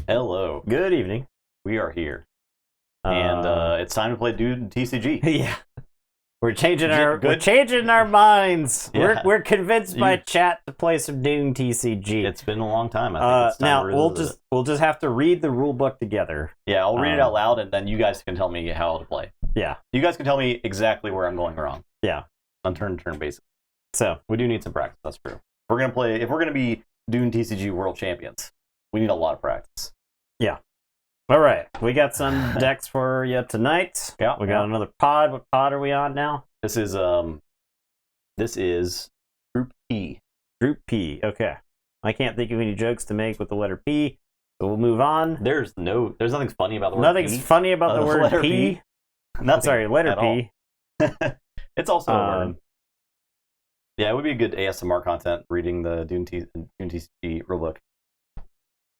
Hello. Good evening. We are here. And it's time to play Dune TCG. Yeah. We're changing our minds. Yeah. We're convinced by chat to play some Dune TCG. It's been a long time. I think it's time now to we'll just have to read the rule book together. Yeah, I'll read it out loud, and then you guys can tell me how to play. Yeah. You guys can tell me exactly where I'm going wrong. Yeah. On turn-to-turn basis. So we do need some practice. That's true. If we're gonna be Dune TCG World Champions, we need a lot of practice. Yeah. All right. We got some decks for you tonight. Yeah. We got another pod. What pod are we on now? This is Group P. Group P. Okay. I can't think of any jokes to make with the letter P, so we'll move on. There's nothing funny about the word Nothing's P. funny about the word P. Nothing. Sorry, letter P. It's also a word. Yeah, it would be good ASMR content reading the Dune TCG rulebook.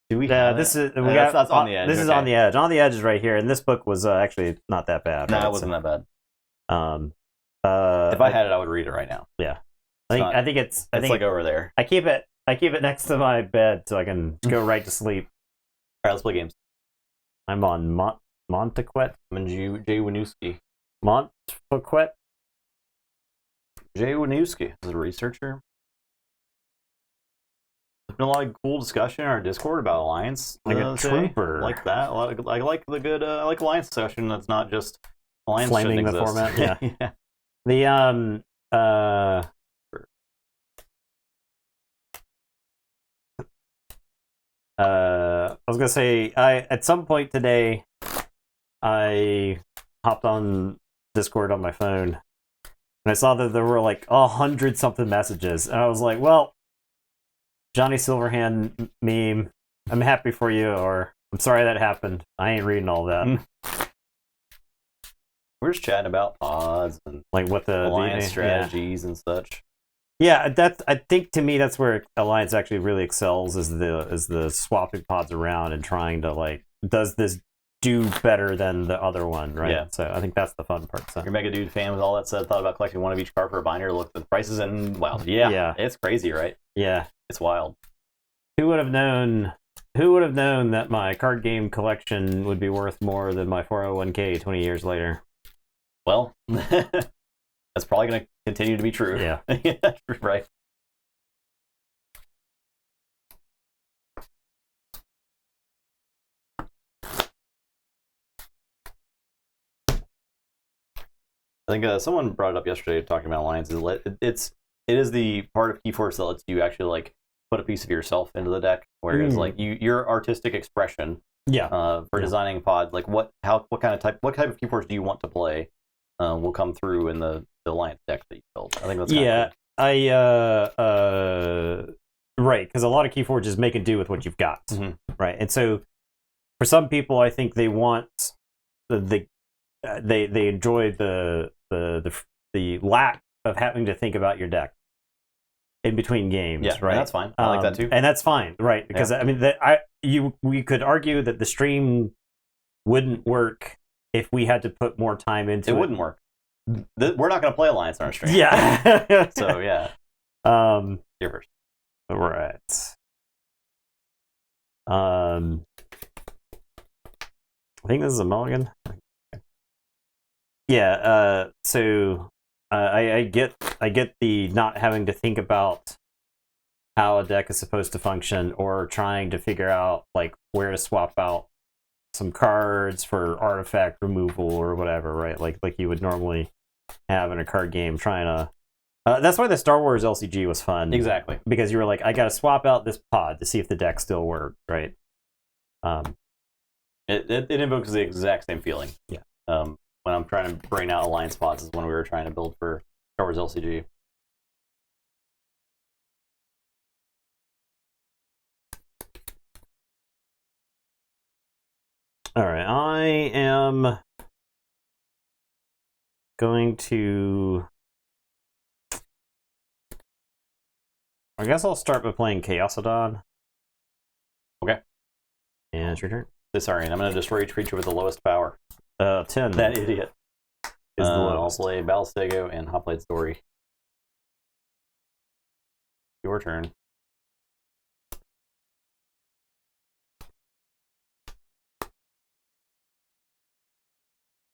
Do we? That's on the edge. This is on the edge. On the edge is right here, and this book was actually not that bad. No, it wasn't that bad. If I had it, I would read it right now. Yeah, I think it's like over there. I keep it next to my bed so I can go right to sleep. All right, let's play games. I'm on Montequet. I'm in Jay Winooski. Montequet. Jay Winooski is a researcher. There's been a lot of cool discussion in our Discord about Alliance. Like a trooper. Like that. I like the good I like Alliance discussion that's not just Alliance flaming the exist. format. Yeah. Yeah. I was gonna say at some point today I hopped on Discord on my phone and I saw that there were like 100 something messages, and I was like, well, Johnny Silverhand meme, I'm happy for you, or I'm sorry that happened. I ain't reading all that. We're just chatting about pods and like what the Alliance strategies and such. Yeah, I think to me that's where Alliance actually really excels, is the swapping pods around and trying to like, does this do better than the other one, right? Yeah. So I think that's the fun part. So. You're Mega Dude fan with all that said, thought about collecting one of each card for a binder, looked at the prices, and wow, yeah, it's crazy, right? Yeah, it's wild. Who would have known that my card game collection would be worth more than my 401k 20 years later? Well, that's probably going to continue to be true. Yeah. Right. I think someone brought it up yesterday talking about Alliances. It is the part of Keyforge that lets you actually like put a piece of yourself into the deck, whereas like your artistic expression for designing pods, like what type of Keyforge do you want to play will come through in the Alliance deck that you build. I think that's cool. Right, because a lot of Keyforges make and do with what you've got, right? And so for some people, I think they want they enjoy the lack of having to think about your deck in between games, right? That's fine. I like that too, and that's fine, right? Because I mean, we could argue that the stream wouldn't work if we had to put more time into it. It wouldn't work. We're not going to play Alliance on our stream. Yeah. So yeah. You're first. Right. I think this is a mulligan. Yeah. So I get the not having to think about how a deck is supposed to function, or trying to figure out like where to swap out some cards for artifact removal or whatever, right? Like you would normally have in a card game. Trying to that's why the Star Wars LCG was fun. Exactly, because you were like, I got to swap out this pod to see if the deck still worked, right? It invokes the exact same feeling. Yeah. When I'm trying to bring out Alliance pods is when we were trying to build for Star Wars LCG. All right, I am going to... I guess I'll start by playing Chaosodon. Okay. And it's your turn. Sorry, and I'm going to destroy each creature with the lowest power. 10. That idiot. Is the lowest. I'll play Balstego and Hoplite Story. Your turn.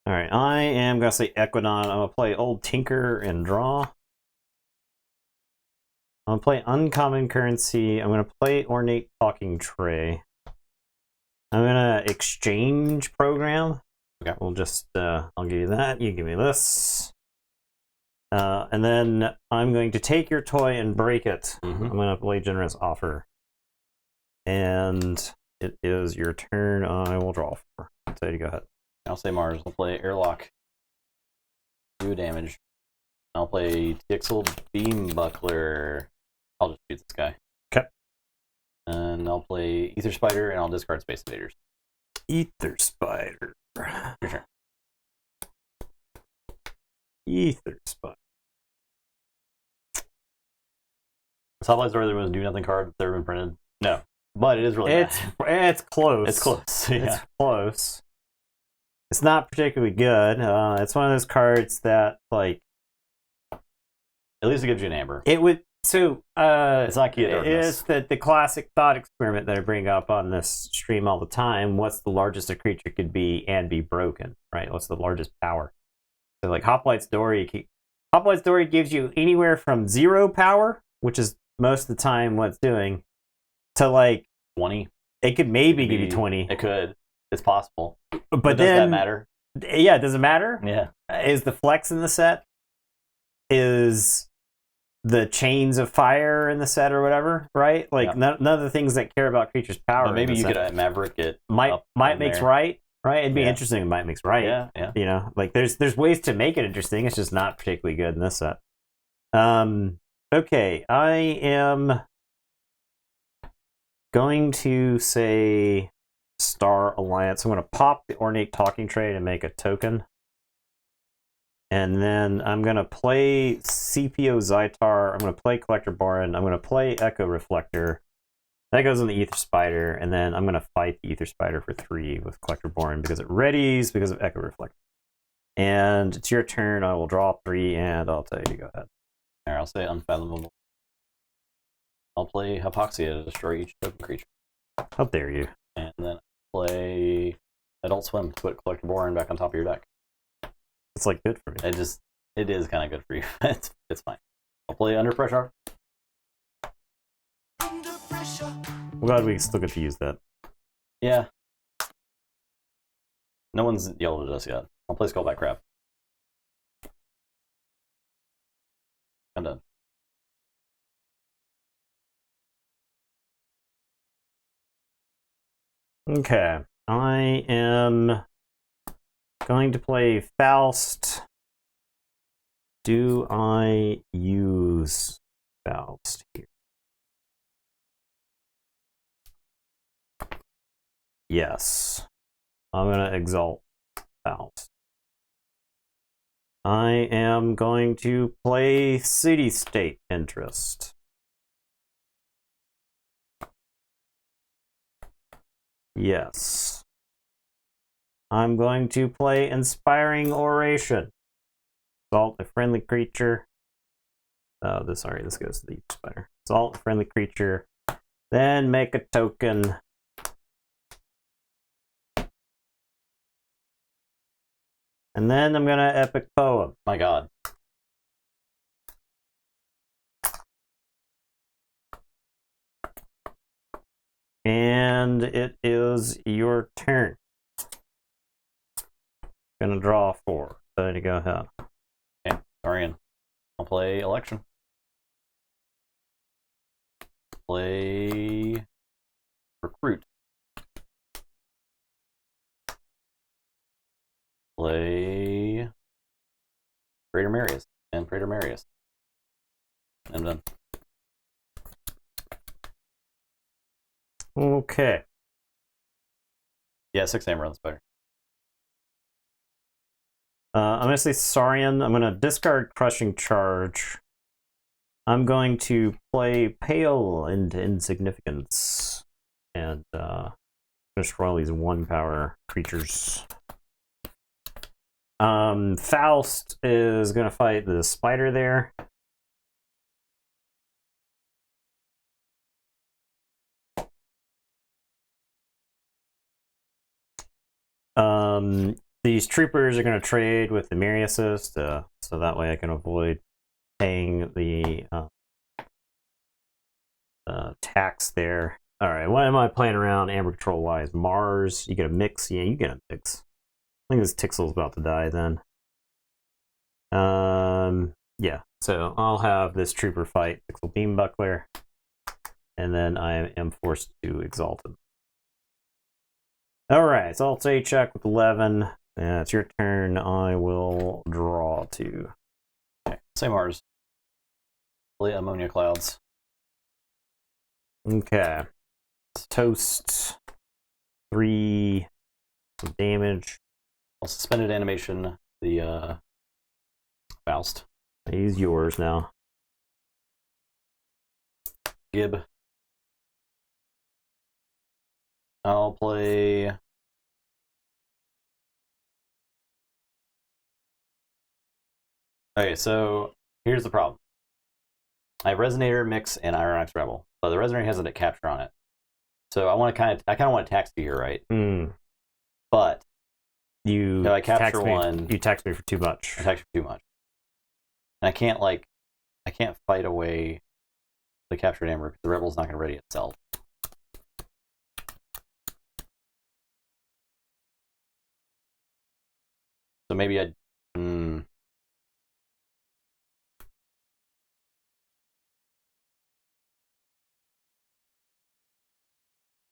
All right, I am gonna say Equidon. I'm gonna play Old Tinker and draw. I'm gonna play Uncommon Currency. I'm gonna play Ornate Talking Tray. I'm gonna exchange program. Okay. We'll just I'll give you that. You give me this. And then I'm going to take your toy and break it. Mm-hmm. I'm gonna play Generous Offer. And it is your turn. I will draw 4. So you go ahead. I'll say Mars. I'll play Airlock. 2 damage. I'll play Tixel Beam Buckler. I'll just shoot this guy. Okay. And I'll play Ether Spider, and I'll discard Space Invaders. Ether Spider. Your turn. Ether Spider. Sublight Story, there was a Do Nothing card that's ever been printed. No. But it is really It's close. It's close. Yeah. It's close. It's not particularly good. It's one of those cards that, like, At least it gives you an amber. it would. So, It's not Key of it Darkness. is the classic thought experiment that I bring up on this stream all the time. What's the largest a creature could be and be broken? Right? What's the largest power? So, like, Hoplite's Dory. Hoplite's Dory gives you anywhere from 0 power, which is most of the time what it's doing, to like 20. it could maybe give you 20. It could. It's possible. But does then that matter? Yeah, does it matter? Yeah. Is the flex in the set? Is the chains of fire in the set or whatever? Right? Like Yeah. none of the things that care about creatures' power. But maybe in the you set. could Maverick it. might up makes there. right. Right? It'd be Yeah. interesting if might makes right. Yeah, yeah. You know, like there's ways to make it interesting. It's just not particularly good in this set. Okay, I am going to say Star Alliance. I'm going to pop the Ornate Talking Tray to make a token. And then I'm going to play CPO Zytar. I'm going to play Collector Borin. I'm going to play Echo Reflector. That goes on the Ether Spider. And then I'm going to fight the Ether Spider for 3 with Collector Borin because it readies because of Echo Reflector. And it's your turn. I will draw 3 and I'll tell you to go ahead. Here, I'll say Unfathomable. I'll play Hypoxia to destroy each token creature. How dare you? And then play Adult Swim to put Collector Borin back on top of your deck. It's like good for me. It is kind of good for you. it's fine. I'll play Under Pressure. Under pressure. I'm glad we still get to use that. Yeah. No one's yelled at us yet. I'll play Skullback Crab. I'm done. Okay. I am going to play Faust. Do I use Faust here? Yes. I'm going to exalt Faust. I am going to play City State Interest. Yes. I'm going to play Inspiring Oration. Assault a friendly creature. This goes to the spider. Assault a friendly creature. Then make a token. And then I'm gonna epic poem. My god. And it is your turn. Gonna draw 4. So to go ahead. Okay, Dorian. I'll play Election. Play Recruit. Play Praetor Marius and Praetor Marius. I'm done. Okay. Yeah, 6 amber on the spider. I'm going to say Saurian. I'm going to discard Crushing Charge. I'm going to play Pale into Insignificance. And destroy all these 1-power creatures. Faust is going to fight the spider there. these troopers are going to trade with the Miri Assist, so that way I can avoid paying the tax there. All right, what am I playing around Amber Control wise? Mars, you get a mix. Yeah, you get a mix. I think this Tixel's about to die then. Yeah, so I'll have this trooper fight Tixel Beam Buckler, and then I am forced to exalt him. All right, so I'll say check with 11. It's your turn. I will draw 2. Okay, say Mars. Play ammonia clouds. Okay. Toast. 3 damage. I'll suspended animation. The Faust. He's yours now. Gib. I'll play. Okay, so here's the problem. I have Resonator, Mix, and Iron Rebel, but the Resonator has a capture on it. So I kind of want to tax you here, right? But you if I capture one, you tax me for too much. I tax you for too much, and I can't fight away the captured Amber because the Rebel's not going to ready itself. So maybe I'd.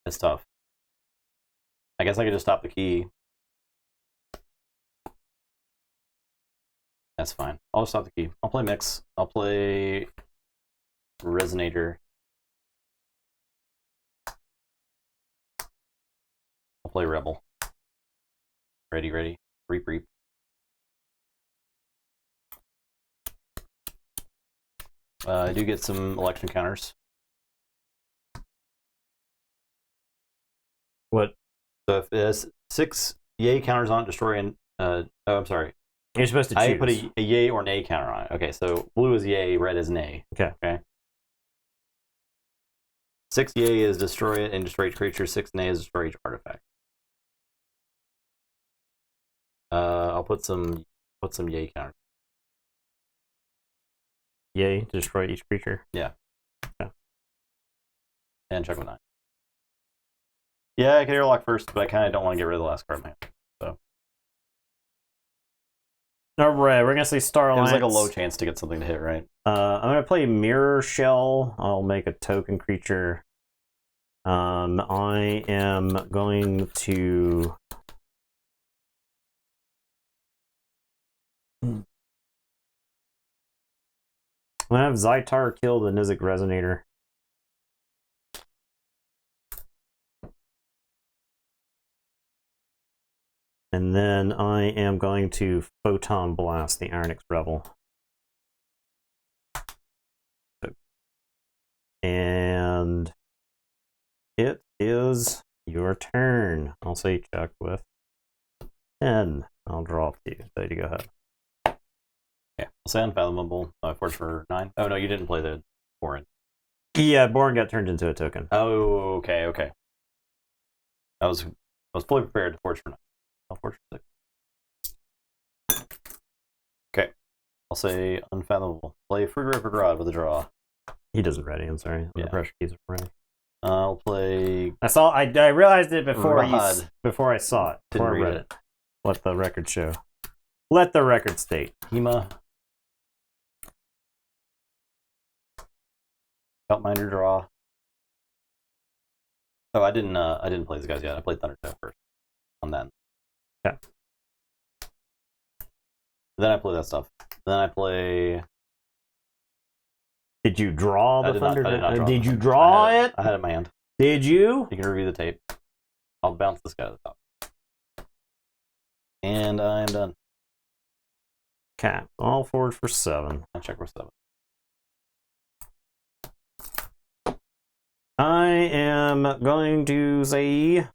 That's tough. I guess I could just stop the key. That's fine. I'll stop the key. I'll play Mix. I'll play Resonator. I'll play Rebel. Ready. Reap. I do get some election counters. What? So if there's 6 yay counters on it, destroy and I'm sorry. You're supposed to choose. I put a yay or nay counter on it. Okay, so blue is yay, red is nay. Okay. 6 yay is destroy it and destroy each creature. 6 nay is destroy each artifact. I'll put some yay counters. Yay, destroy each creature. Yeah. Okay. And check with 9. Yeah, I can airlock first, but I kind of don't want to get rid of the last card in my hand. So. All right, we're gonna say Star Alliance. It was like a low chance to get something to hit, right? I'm gonna play Mirror Shell. I'll make a token creature. I am going to. I'm gonna have Zytar kill the Nizik Resonator. And then I am going to Photon Blast the Ironix Rebel. And it is your turn. I'll say check with 10. I'll draw 2. So you go ahead. Yeah, I'll say Unfathomable. Forge for 9. Oh, no, you didn't play the Borin. Yeah, Borin got turned into a token. Oh, okay. I was fully prepared to Forge for 9. I'll Forge for 6. Okay. I'll say Unfathomable. Play Fruit River Grod with a draw. He doesn't ready, I'm sorry. Yeah. The pressure keys are ready. I'll play. I realized it before before I saw it. Didn't Before I read read it. Let the record show. Let the record state. Hema. Feltminder draw. Oh, I didn't play these guys yet. I played Thunderstone first on that. Okay. Then I play that stuff. Then I play. Did you draw the Thunder? Did you I draw it? I had it in my hand. Did you? You can review the tape. I'll bounce this guy to the top. And I'm done. Okay. All forward for 7. I'll check for 7. I am going to say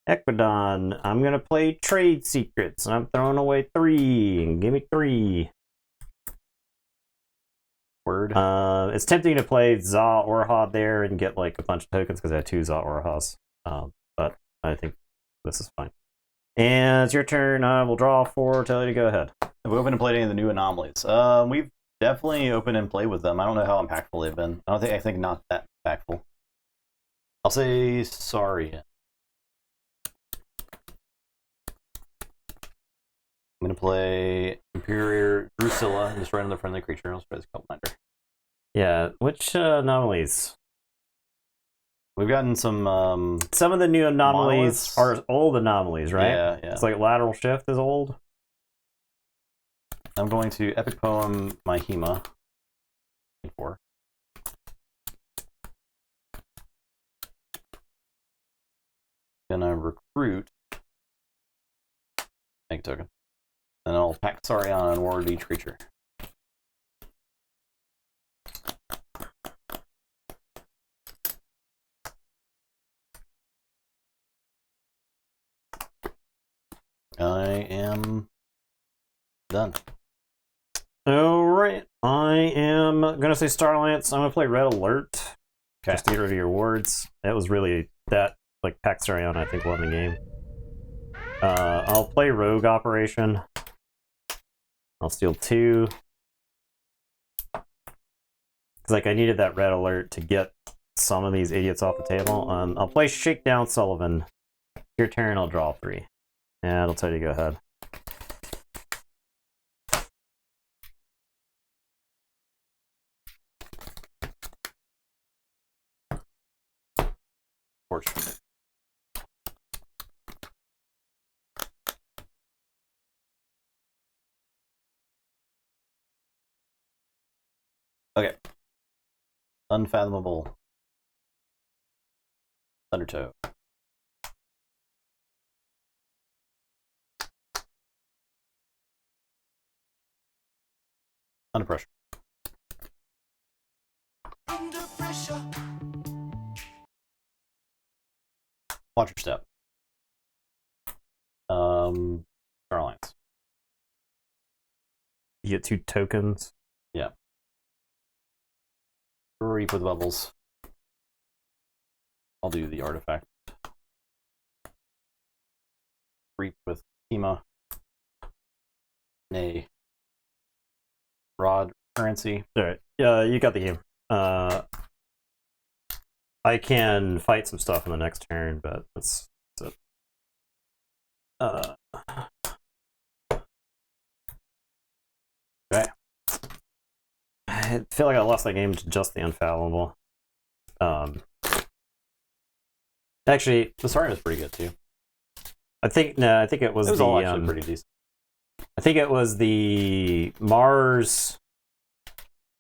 Equidon. I'm going to play Trade Secrets. I'm throwing away 3. Give me 3. Word. It's tempting to play Za Orha there and get like a bunch of tokens because I have 2 Za Orhas. But I think this is fine. And it's your turn. I will draw 4, tell you to go ahead. Have we opened and played any of the new anomalies? We've definitely opened and played with them. I don't know how impactful they've been. I think not that impactful. I'll say sorry. I'm gonna play Imperior Drusilla and just run another friendly creature. I'll spread this couple minder. Yeah, which anomalies? We've gotten some of the new anomalies monoliths. are old anomalies, right? Yeah. It's like lateral shift is old. I'm going to Epic Poem my Hema. 4. Gonna recruit. Make a token. And I'll pack Sariana and ward each creature. I am done. Alright, I am gonna say Starlance. I'm gonna play Red Alert. Okay. Just to get rid of your words. That was really that, like, Pax Sariana, I think, won the game. I'll play Rogue Operation. I'll steal 2. Because, like, I needed that Red Alert to get some of these idiots off the table. I'll play Shakedown Sullivan. Your turn, I'll draw 3. And I'll tell you to go ahead. Fortunate. Okay. Unfathomable. Undertow. Under pressure. Under pressure. Watch your step. Starlines. You get 2 tokens. Yeah. Reap with bubbles. I'll do the artifact. Reap with Hema. Nay. Rod currency. Alright, you got the game. I can fight some stuff in the next turn, but that's it. Okay. I feel like I lost that game to just the Unfathomable. Actually, The Sarian was pretty good too. I think it was It was the all actually pretty decent. I think it was the Mars,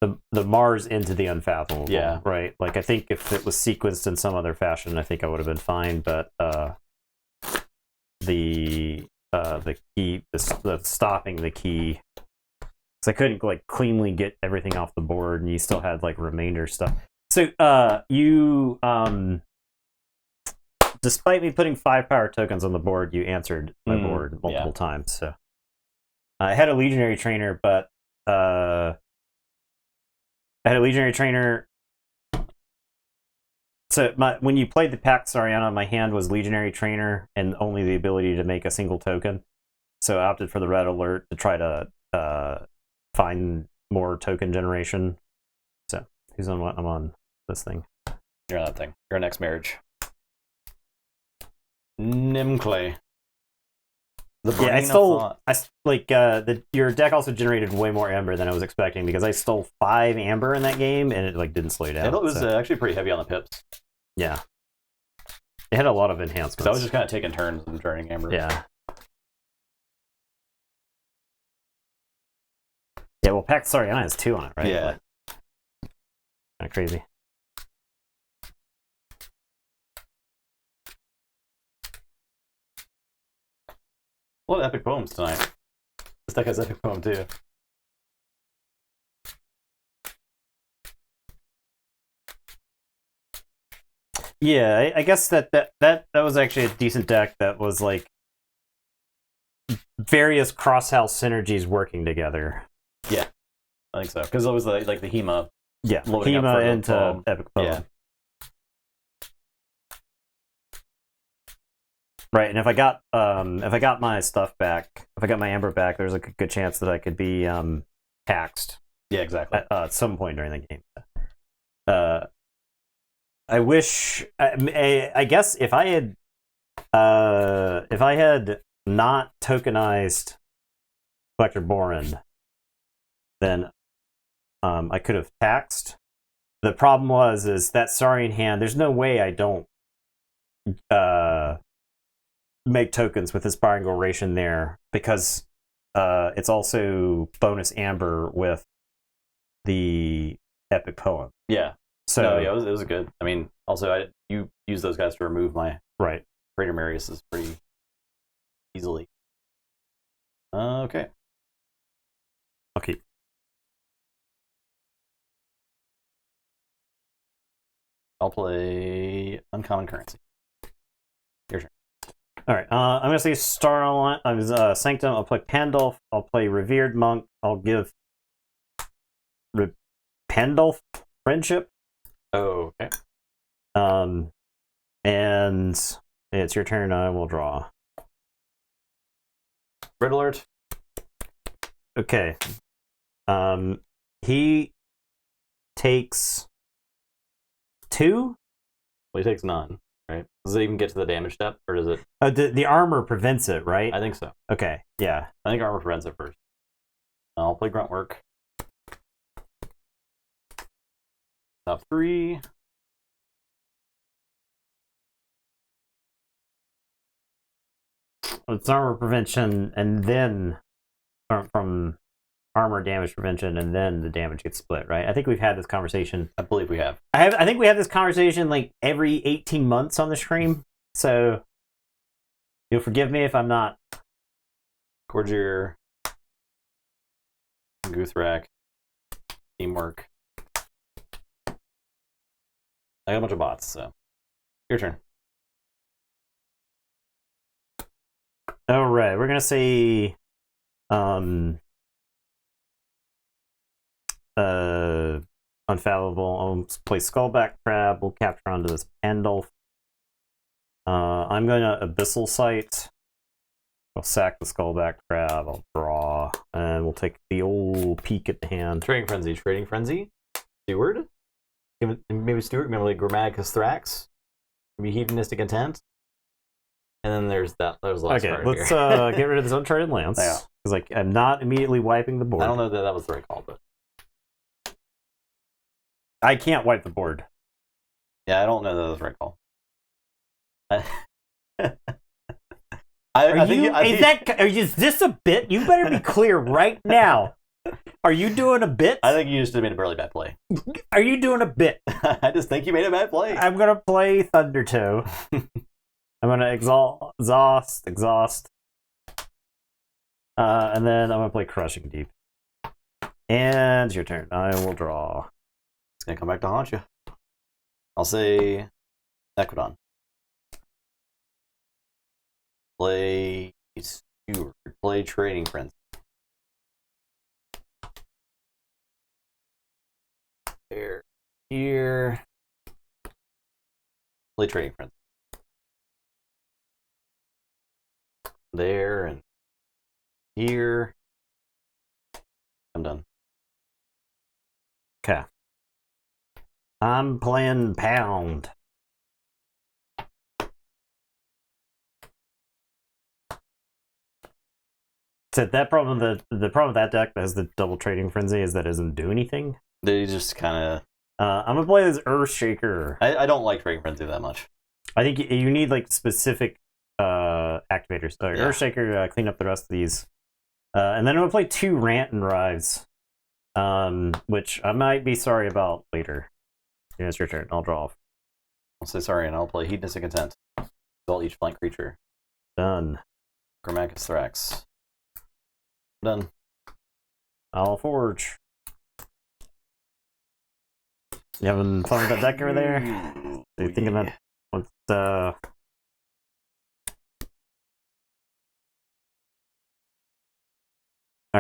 the Mars into the Unfathomable. Yeah. Right. Like, I think if it was sequenced in some other fashion, I think I would have been fine. But the key, the stopping the key, because I couldn't, like, cleanly get everything off the board, and you still had, like, remainder stuff. So you despite me putting 5 power tokens on the board, you answered my board multiple times. So I had a Legionary Trainer, but I had a Legionary Trainer. So when you played the Pax Sariana, my hand was Legionary Trainer and only the ability to make a single token. So I opted for the Red Alert to try to find more token generation. So who's on what? I'm on this thing. You're on that thing. Your next marriage. Nimclay. Yeah, I stole. Your deck also generated way more amber than I was expecting, because I stole 5 amber in that game, and it, like, didn't slow down. It was actually pretty heavy on the pips. Yeah, it had a lot of enhancements. Because I was just kind of taking turns and turning amber. Yeah. Yeah, well, Pax Sariana has 2 on it, right? Yeah. Kind of crazy. A lot of epic poems tonight. This deck has epic poem too. Yeah, I guess that was actually a decent deck that was, like, various cross-house synergies working together. Yeah, I think so. Because it was like the Hema. Yeah, Loading up for Hema the into poem. Epic Poem. Yeah. Right, and if I got my stuff back, if I got my amber back, there's a good chance that I could be taxed. Yeah, exactly. At some point during the game. I wish. I guess if I had not tokenized Collector Borin, then I could have taxed. The problem is that Saurian hand. There's no way I don't make tokens with Inspiring Oration there, because it's also bonus amber with the epic poem. Yeah. So no, yeah, it was good. I mean, also you use those guys to remove my right. Praetor Marius pretty easily. Okay. I'll keep. I'll play Uncommon Currency. Your turn. All right. I'm gonna say Starlight. Sanctum. I'll play Pandulph. I'll play Revered Monk. I'll give Pandulph Friendship. Oh, okay. And it's your turn. I will draw. Red alert. Okay. He takes 2. Well, he takes none, right? Does it even get to the damage step, or does it? The armor prevents it, right? I think so. Okay. Yeah. I think armor prevents it first. I'll play Grunt Work. Top 3. It's armor prevention, and then from armor damage prevention, and then the damage gets split, right? I think we've had this conversation. I believe we have. I think we have this conversation like every 18 months on the stream, so you'll forgive me if I'm not. Gorgier, Guthrak, Teamwork. I got a bunch of bots, so your turn. All right, we're gonna say, Unfathomable. I'll play Skullback Crab. We'll capture onto this Pandulph. I'm gonna Abyssal Sight. I'll sack the Skullback Crab. I'll draw, and we'll take the old peek at the hand. Trading Frenzy. Steward. Maybe Steward. Maybe like Grammaticus Thrax. Maybe Hedonistic Intent. And then there's the last Okay, card let's here. get rid of this Uncharted Lance. Yeah. Because I'm not immediately wiping the board. I don't know that was the right call, but I can't wipe the board. yeah, I don't know that was the right call. Is this a bit? You better be clear right now. Are you doing a bit? I think you just made a really bad play. Are you doing a bit? I just think you made a bad play. I'm gonna play Thundertoe. I'm gonna exhaust, and then I'm gonna play Crushing Deep. And it's your turn. I will draw. It's gonna come back to haunt you. I'll say Equidon. Play Steward. Play Trading Frenzy. There. Here. Play Trading Frenzy. There and here. I'm done. Okay. I'm playing Pound. So that problem, the problem with that deck that has the double Trading Frenzy is that it doesn't do anything. They just kind of. I'm gonna play this Earthshaker. I don't like Trading Frenzy that much. I think you need like specific activators. So Yeah. Earthshaker, clean up the rest of these, and then I'm gonna play 2 Rant and Rives, which I might be sorry about later. Yeah, it's your turn. I'll draw. I'll say sorry, and I'll play Hedonistic Intent. Exalt each flank creature. Done. Grammaticus Thrax. Done. I'll forge. You having fun with that deck over there? Are you thinking that? What's All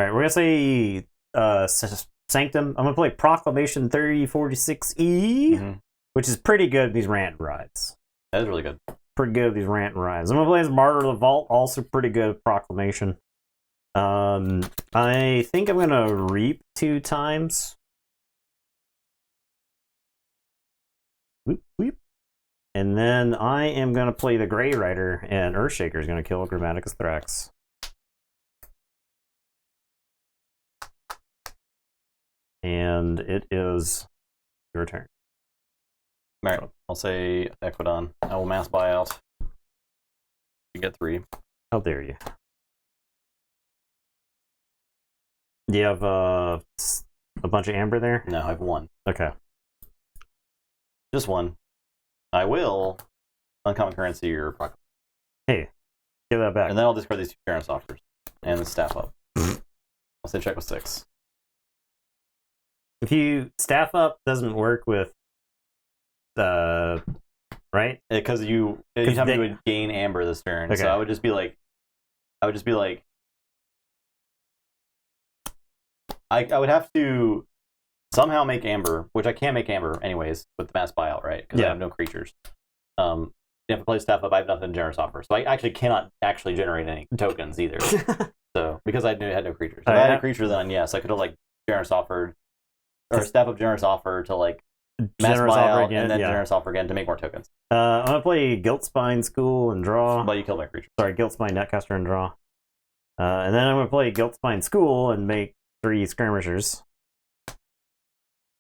right, we're gonna say Sanctum. I'm gonna play Proclamation 3046E, which is pretty good. These Rant Rides. That is really good. pretty good at these rant and rides. I'm gonna play as Martyr of the Vault, also pretty good at Proclamation. I think I'm gonna Reap 2 times. Whoop, whoop. And then I am gonna play the Grey Rider, and Earthshaker is gonna kill Grammaticus Thrax. And it is your turn. Alright, I'll say Equidon. I will mass buyout. You get 3. How dare you? Do you have a bunch of amber there? No, I have 1. Okay. Just 1. I will uncommon currency your Proclamation. Hey, give that back. And then I'll discard these 2 Terran offers and the staff up. I'll say check with 6. If you staff up doesn't work with right? Because you anytime you would gain amber this turn. Okay. So I would just be like I would have to somehow make amber, which I can't make amber anyways with the mass buyout, right? Because I have no creatures. You have to play staff up. I have nothing generous offer, so I actually cannot actually generate any tokens either. So because I had no creatures, if I had a creature, then yes, I could have like generous offered or staff up generous offer to like mass buyout again, and then generous offer again to make more tokens. I'm gonna play Guilt Spine School and draw. But you killed my creature. Sorry, Guilt Spine Netcaster and draw. And then I'm gonna play Guilt Spine School and make 3 skirmishers.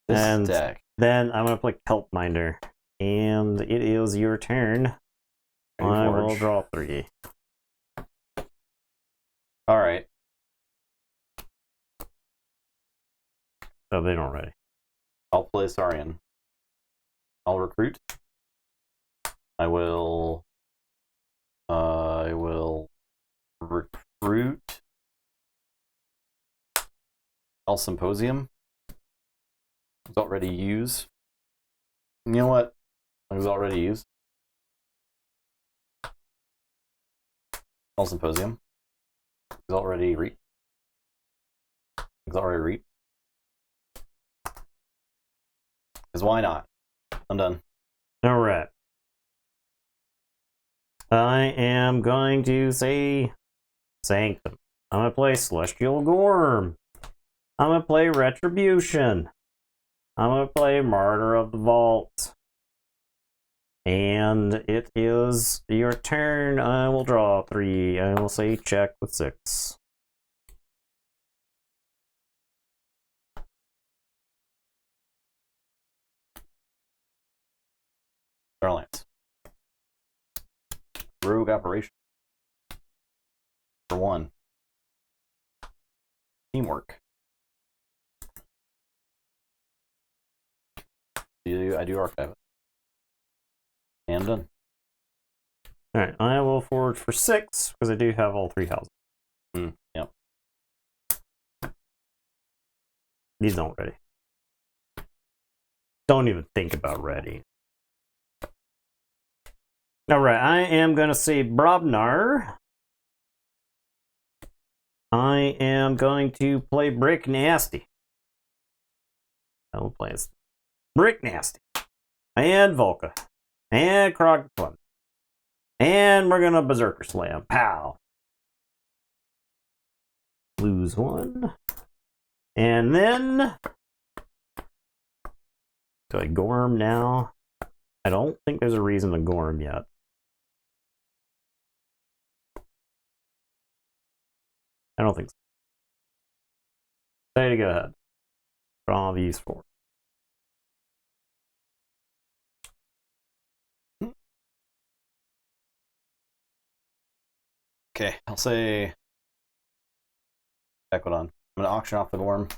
This deck. Then I'm gonna play Kelp Minder, and it is your turn. I will draw 3. All right. Oh, they don't ready. I'll play Saurian. I'll recruit. I will recruit. I'll Symposium. It's already used. You know what? It was already used. I'll Symposium. It's already reap. It's already reap. Because why not? I'm done. All right. I am going to say Sanctum. I'm going to play Celestial Gorm. I'm going to play Retribution. I'm going to play Martyr of the Vault. And it is your turn. I will draw 3. I will say check with 6. Starlance. Rogue Operation. For 1. Teamwork. I do archive it. And I'm done. Alright, I will forward for 6 because I do have all 3 houses. Yep. These don't ready. Don't even think about ready. Alright, I am going to say Brobnar. I am going to play Brick Nasty. I will play as Brick Nasty. And Volca. And Krogplum. And we're going to Berserker Slam. Pow. Lose 1. And then do I Gorm now? I don't think there's a reason to Gorm yet. I don't think so. Say to go ahead. Draw these 4. Okay, I'll say Equidon. I'm going to auction off the Gorm.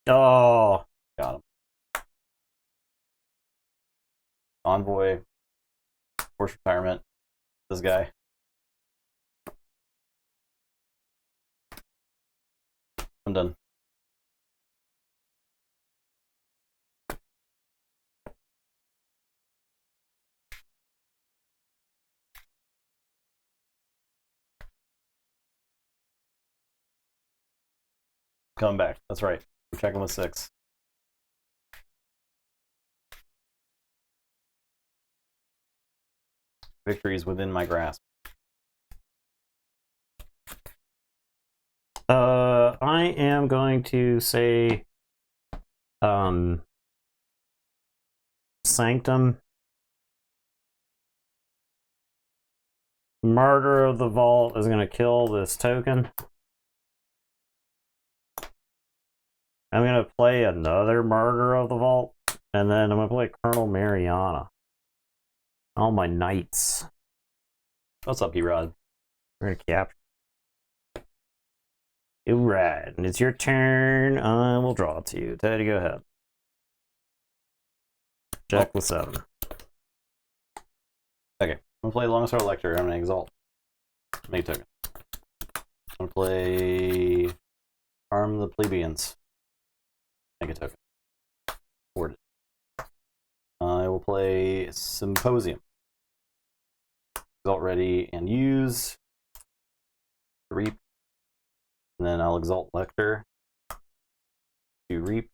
Oh, Got him. Envoy. Forced retirement. This guy. I'm done. Coming back. That's right. We're checking with 6. Victory is within my grasp. I am going to say Sanctum. Martyr of the Vault is going to kill this token. I'm going to play another Martyr of the Vault, and then I'm going to play Colonel Mariana. All my knights. What's up, Erod? We're going to capture. Alright, and it's your turn. I will draw it to you. Teddy, go ahead. Jack with 7. Okay, I'm gonna play Longsword Lector. I'm gonna exalt. Make a token. I'm gonna play Arm the Plebeians. Make a token. Word it. I will play Symposium. Exalt ready and use. Reap. And then I'll exalt Lector. To reap.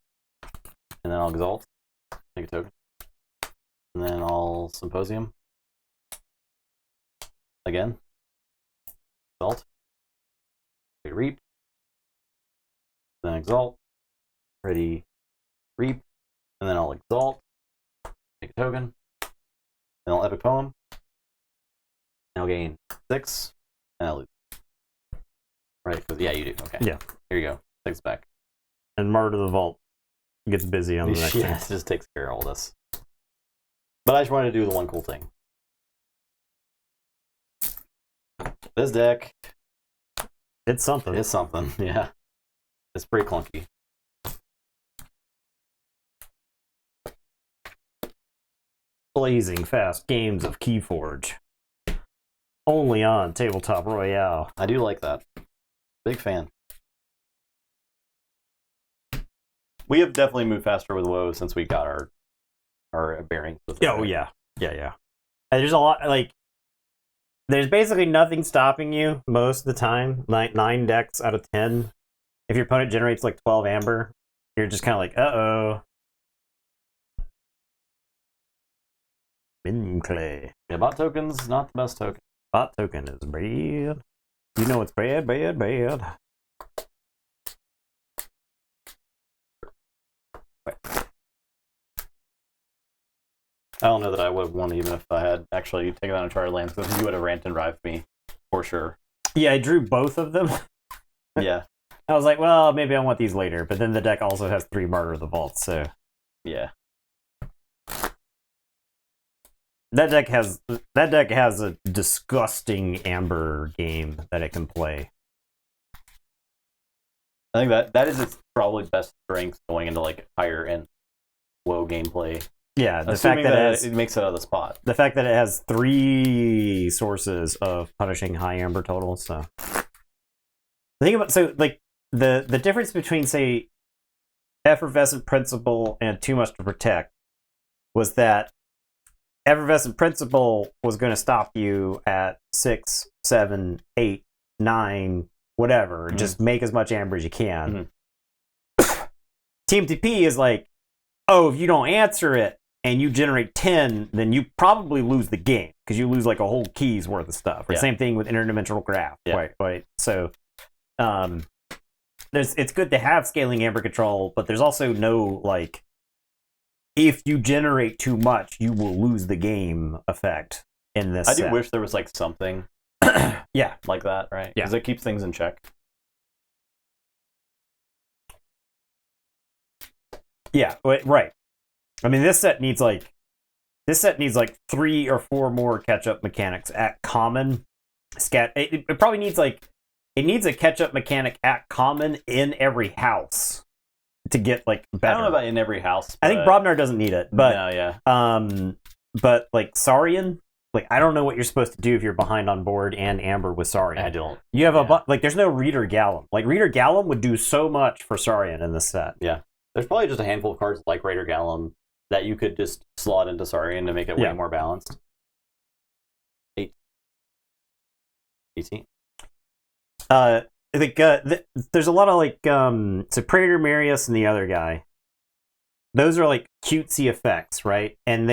And then I'll exalt. Make a token. And then I'll Symposium. Again. Exalt. Reap. Then exalt. Ready. Reap. And then I'll exalt. Make a token. Then I'll epic poem. And I'll gain 6. And I'll lose. Right, because yeah, you do. Okay. Yeah. Here you go. 6 back. And Martyr of the Vault gets busy on the next Yeah, turn. it just takes care of all this. But I just wanted to do the one cool thing. This deck It's something. is something, yeah. It's pretty clunky. Blazing fast games of Keyforge. Only on Tabletop Royale. I do like that. Big fan. We have definitely moved faster with WoW since we got our bearings with it. Oh, yeah. Yeah. And there's a lot, like, there's basically nothing stopping you most of the time. 9 decks out of 10. If your opponent generates like 12 amber, you're just kind of like, uh-oh. Min clay. Yeah, bot token's not the best token. Bot token is bad. You know it's bad. I don't know that I would have won even if I had actually taken on a Charter Lands, because you would have rant and rived me, for sure. Yeah, I drew both of them. Yeah. I was like, well, maybe I want these later. But then the deck also has 3 Martyr of the Vault, so Yeah. that deck has a disgusting amber game that it can play. I think that is its probably best strength going into like higher end WoW gameplay. Yeah, the Assuming fact that it makes it out of the spot. the fact that it has 3 sources of punishing high amber totals. So the thing about the difference between, say, Effervescent Principle and Too Much to Protect was that Effervescent Principle was going to stop you at 6, 7, 8, 9, whatever. Mhm. Just make as much amber as you can. TMTP is like, oh, if you don't answer it and you generate 10, then you probably lose the game because you lose like a whole key's worth of stuff. Or Yeah. same thing with interdimensional graph. Yeah. Right. So it's good to have scaling amber control, but there's also no like, if you generate too much, you will lose the game effect in this I do set. wish there was like something Yeah. like that, right? Yeah. Because it keeps things in check. Yeah, right. I mean, this set needs like 3 or 4 more catch-up mechanics at common. It probably needs it needs a catch-up mechanic at common in every house to get like better. I don't know about in every house. I think Brobnar doesn't need it, but no, yeah. but like Saurian, like I don't know what you're supposed to do if you're behind on board and Amber with Saurian. I don't. You have Yeah. there's no Reader Gallum. Like Reader Gallum would do so much for Saurian in this set. Yeah. There's probably just a handful of cards like Raider Gallum that you could just slot into Saurian to make it way Yeah. more balanced. 18. I think there's a lot of like so Praetor Marius and the other guy. Those are like cutesy effects, right? And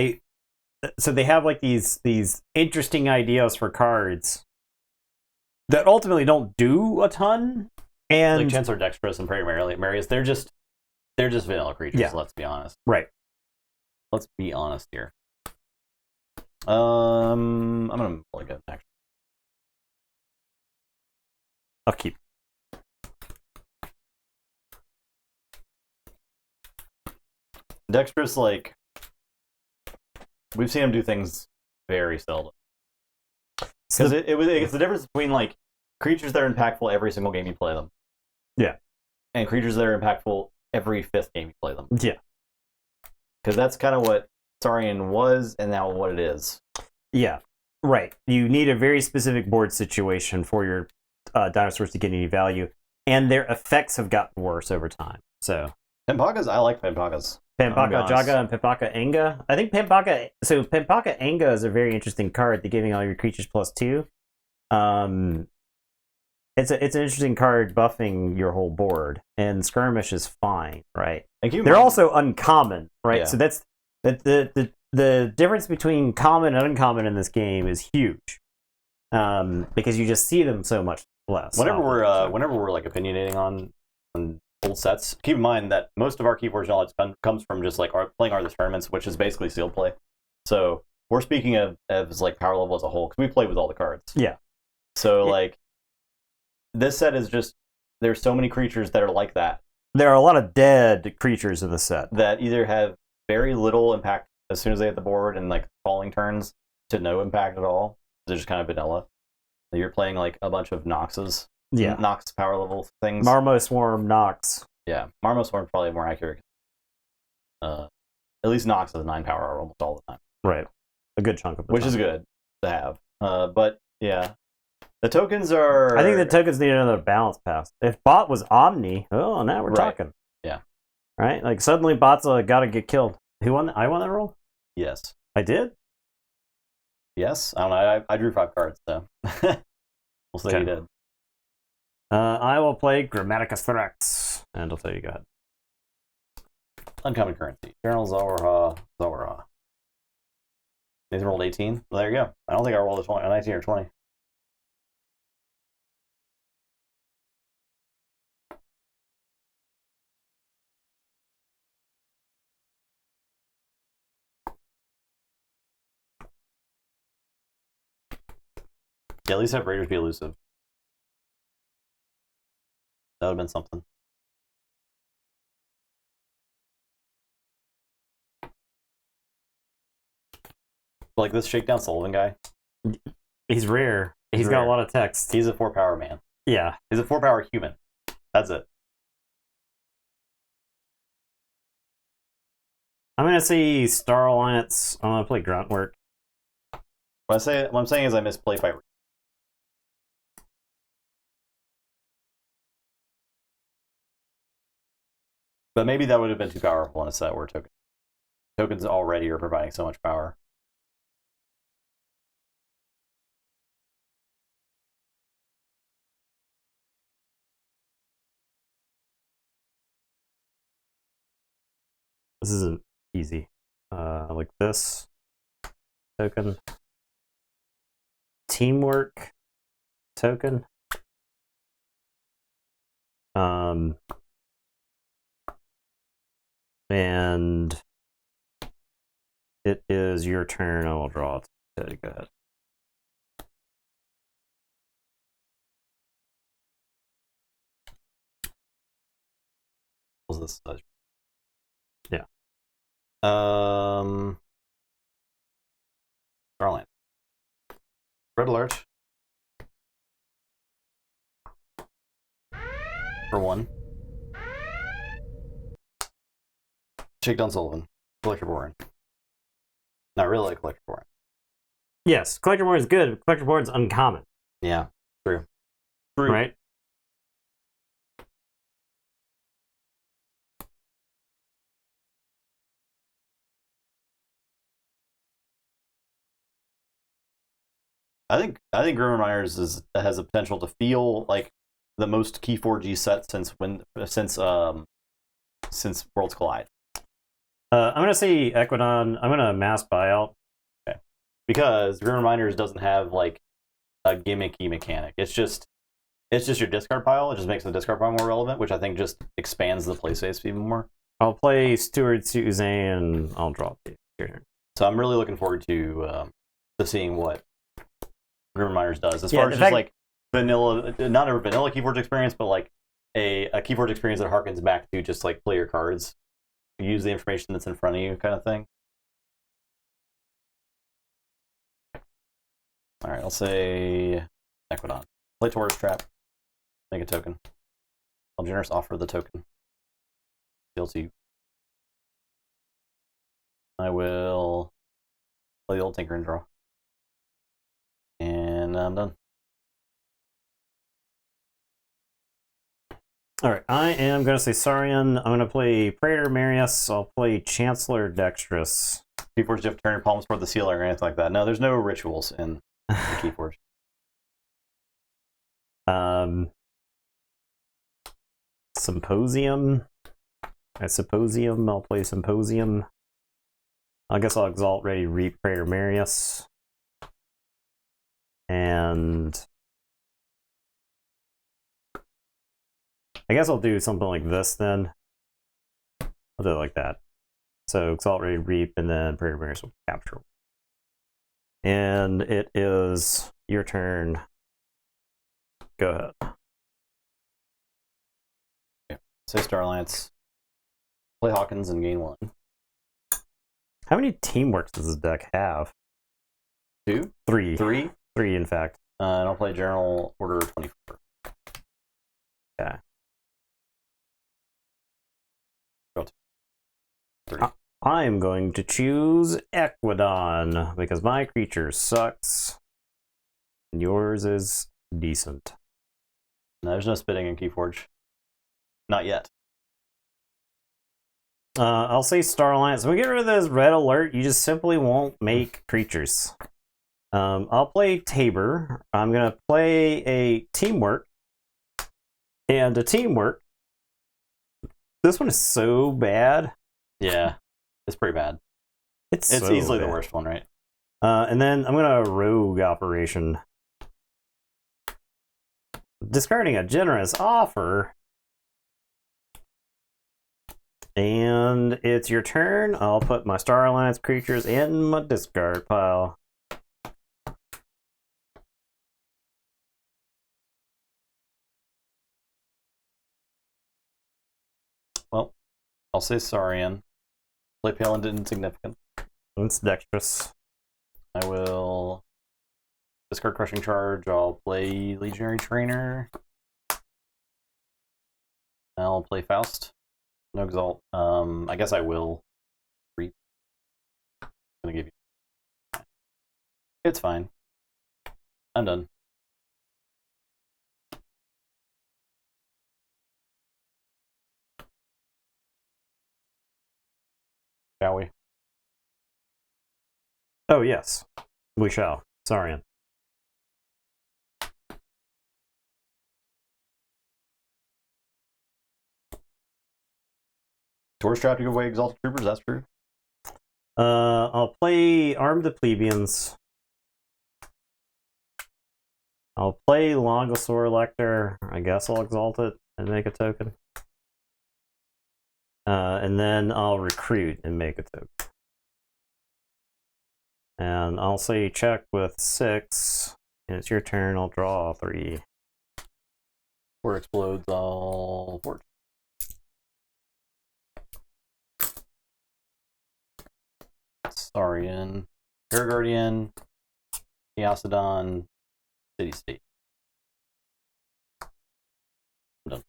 so they have like these interesting ideas for cards that ultimately don't do a ton. And like Chancellor Dexterous and Prayer Marius, they're just vanilla creatures. Yeah. Let's be honest. right. Let's be honest here. I'm gonna play good actually. I'll keep. Dexterous, like, we've seen him do things very seldom. Because it's the difference between like creatures that are impactful every single game you play them. Yeah. And creatures that are impactful every 5th game you play them. Yeah. Because that's kind of what Saurian was, and now what it is. Yeah. Right. You need a very specific board situation for your dinosaurs to get any value, and their effects have gotten worse over time. So Pimpakas, I like Pimpakas. Pimpaka Jaga and Pimpaka Anga. I think Pimpaka Anga is a very interesting card. They're giving all your creatures +2. It's an interesting card buffing your whole board, and Skirmish is fine, right? They're also uncommon, right? Yeah. So that's the difference between common and uncommon in this game is huge, because you just see them so much less. Whenever we're like opinionating on old sets, keep in mind that most of our Keyforge knowledge comes from just like playing Arthur's Tournaments, which is basically sealed play. So we're speaking of as like power level as a whole because we play with all the cards. Yeah. So like this set is just there's so many creatures that are like that. There are a lot of dead creatures in the set that either have very little impact as soon as they hit the board and like falling turns to no impact at all. They're just kind of vanilla. You're playing like a bunch of Noxes. Yeah. Nox power level things. Marmo Swarm, Nox. Yeah. Marmo Swarm probably more accurate. At least Nox is 9 power almost all the time. Right. A good chunk of the Which time. is good to have. But yeah. The tokens are I think the tokens need another balance pass. If bot was Omni, oh, now we're talking. Yeah. Right? Like suddenly bots got to get killed. Who won? I won that roll? Yes. I did? Yes. I don't know. I drew 5 cards, so we'll say Okay. you did. I will play Grammaticus Thorax. And I'll tell you, go ahead. Uncommon currency. Journal Zawara. Nathan rolled 18. Well, there you go. I don't think I rolled a 19 or 20. Yeah, at least have Raiders be elusive. That would have been something. Like this Shakedown Sullivan guy. He's rare. He's got a lot of text. He's a 4 power man. Yeah. He's a 4 power human. That's it. I'm going to say Star Alliance. I'm going to play Gruntwork. What I'm saying is I miss play fight. But maybe that would have been too powerful in a set where tokens already are providing so much power. This isn't easy. Like this token. Teamwork token. And it is your turn. I will draw it. Okay, go ahead. Was this? Yeah. Starland. Red alert. For 1. Shakedown Sullivan. Collector Boring. Not really Collector Boring. Yes, Collector Board is good. But Collector Board is uncommon. Yeah, true. Right? I think Grimmer Myers has the potential to feel like the most Keyforge set since Worlds Collide. I'm going to say Equidon. I'm going to mass buyout because Grim Reminders doesn't have like a gimmicky mechanic. It's just your discard pile. It just makes the discard pile more relevant, which I think just expands the play space even more. I'll play Steward Suzanne. I'll draw your turn. So I'm really looking forward to seeing what Grim Reminders does as far as just like vanilla, not a vanilla Keyforge experience, but like a Keyforge experience that harkens back to just like play your cards, use the information that's in front of you, kind of thing. All right, I'll say Equidon. Play Taurus Trap. Make a token. I'll generous offer the token. Deal to you. I will play the old Tinker and draw. And I'm done. Alright, I am going to say Saurian. I'm going to play Praetor Marius. I'll play Chancellor Dexterous. Keyforge, you have to turn your palms toward the ceiling or anything like that. No, there's no rituals in Keyforge. Symposium. Symposium. I'll play Symposium. I guess I'll Exalt Ready Reap Praetor Marius. And I guess I'll do something like this then. I'll do it like that. So Exalt Ready Reap and then Praetor Marius will capture. And it is your turn. Go ahead. Okay. Say Star Alliance. Play Hawkins and gain 1. How many teamworks does this deck have? 2? 3. 3? 3, in fact. And I'll play General Order 24. Yeah. Go to 3. I am going to choose Equidon because my creature sucks. And yours is decent. No, there's no spitting in Keyforge. Not yet. I'll say Star Alliance. When we get rid of this red alert, you just simply won't make creatures. I'll play Tabor. I'm going to play a Teamwork. And a Teamwork. This one is so bad. Yeah, it's pretty bad. It's so easily bad. the worst one, right? And then I'm going to Rogue Operation. Discarding a generous offer. And it's your turn. I'll put my Star Alliance creatures in my discard pile. Well, I'll say Saurian. Play Pale and Insignificant. It's Dexterous. I will discard Crushing Charge. I'll play Legionary Trainer. I'll play Faust. No Exalt. I guess I will reap. I'm gonna give you. It's fine. I'm done. Shall we? Oh, yes. We shall. Saurian. Tourist Trap to give away Exalted Troopers, that's true. I'll play Arm the Plebeians. I'll play Longosaur Lector. I guess I'll Exalt it and make a token. And then I'll Recruit and make a token. And I'll say check with 6. And it's your turn. I'll draw 3. Or explodes, I'll forge. Saurian, Paraguardian, Eosodon, City State. I'm done.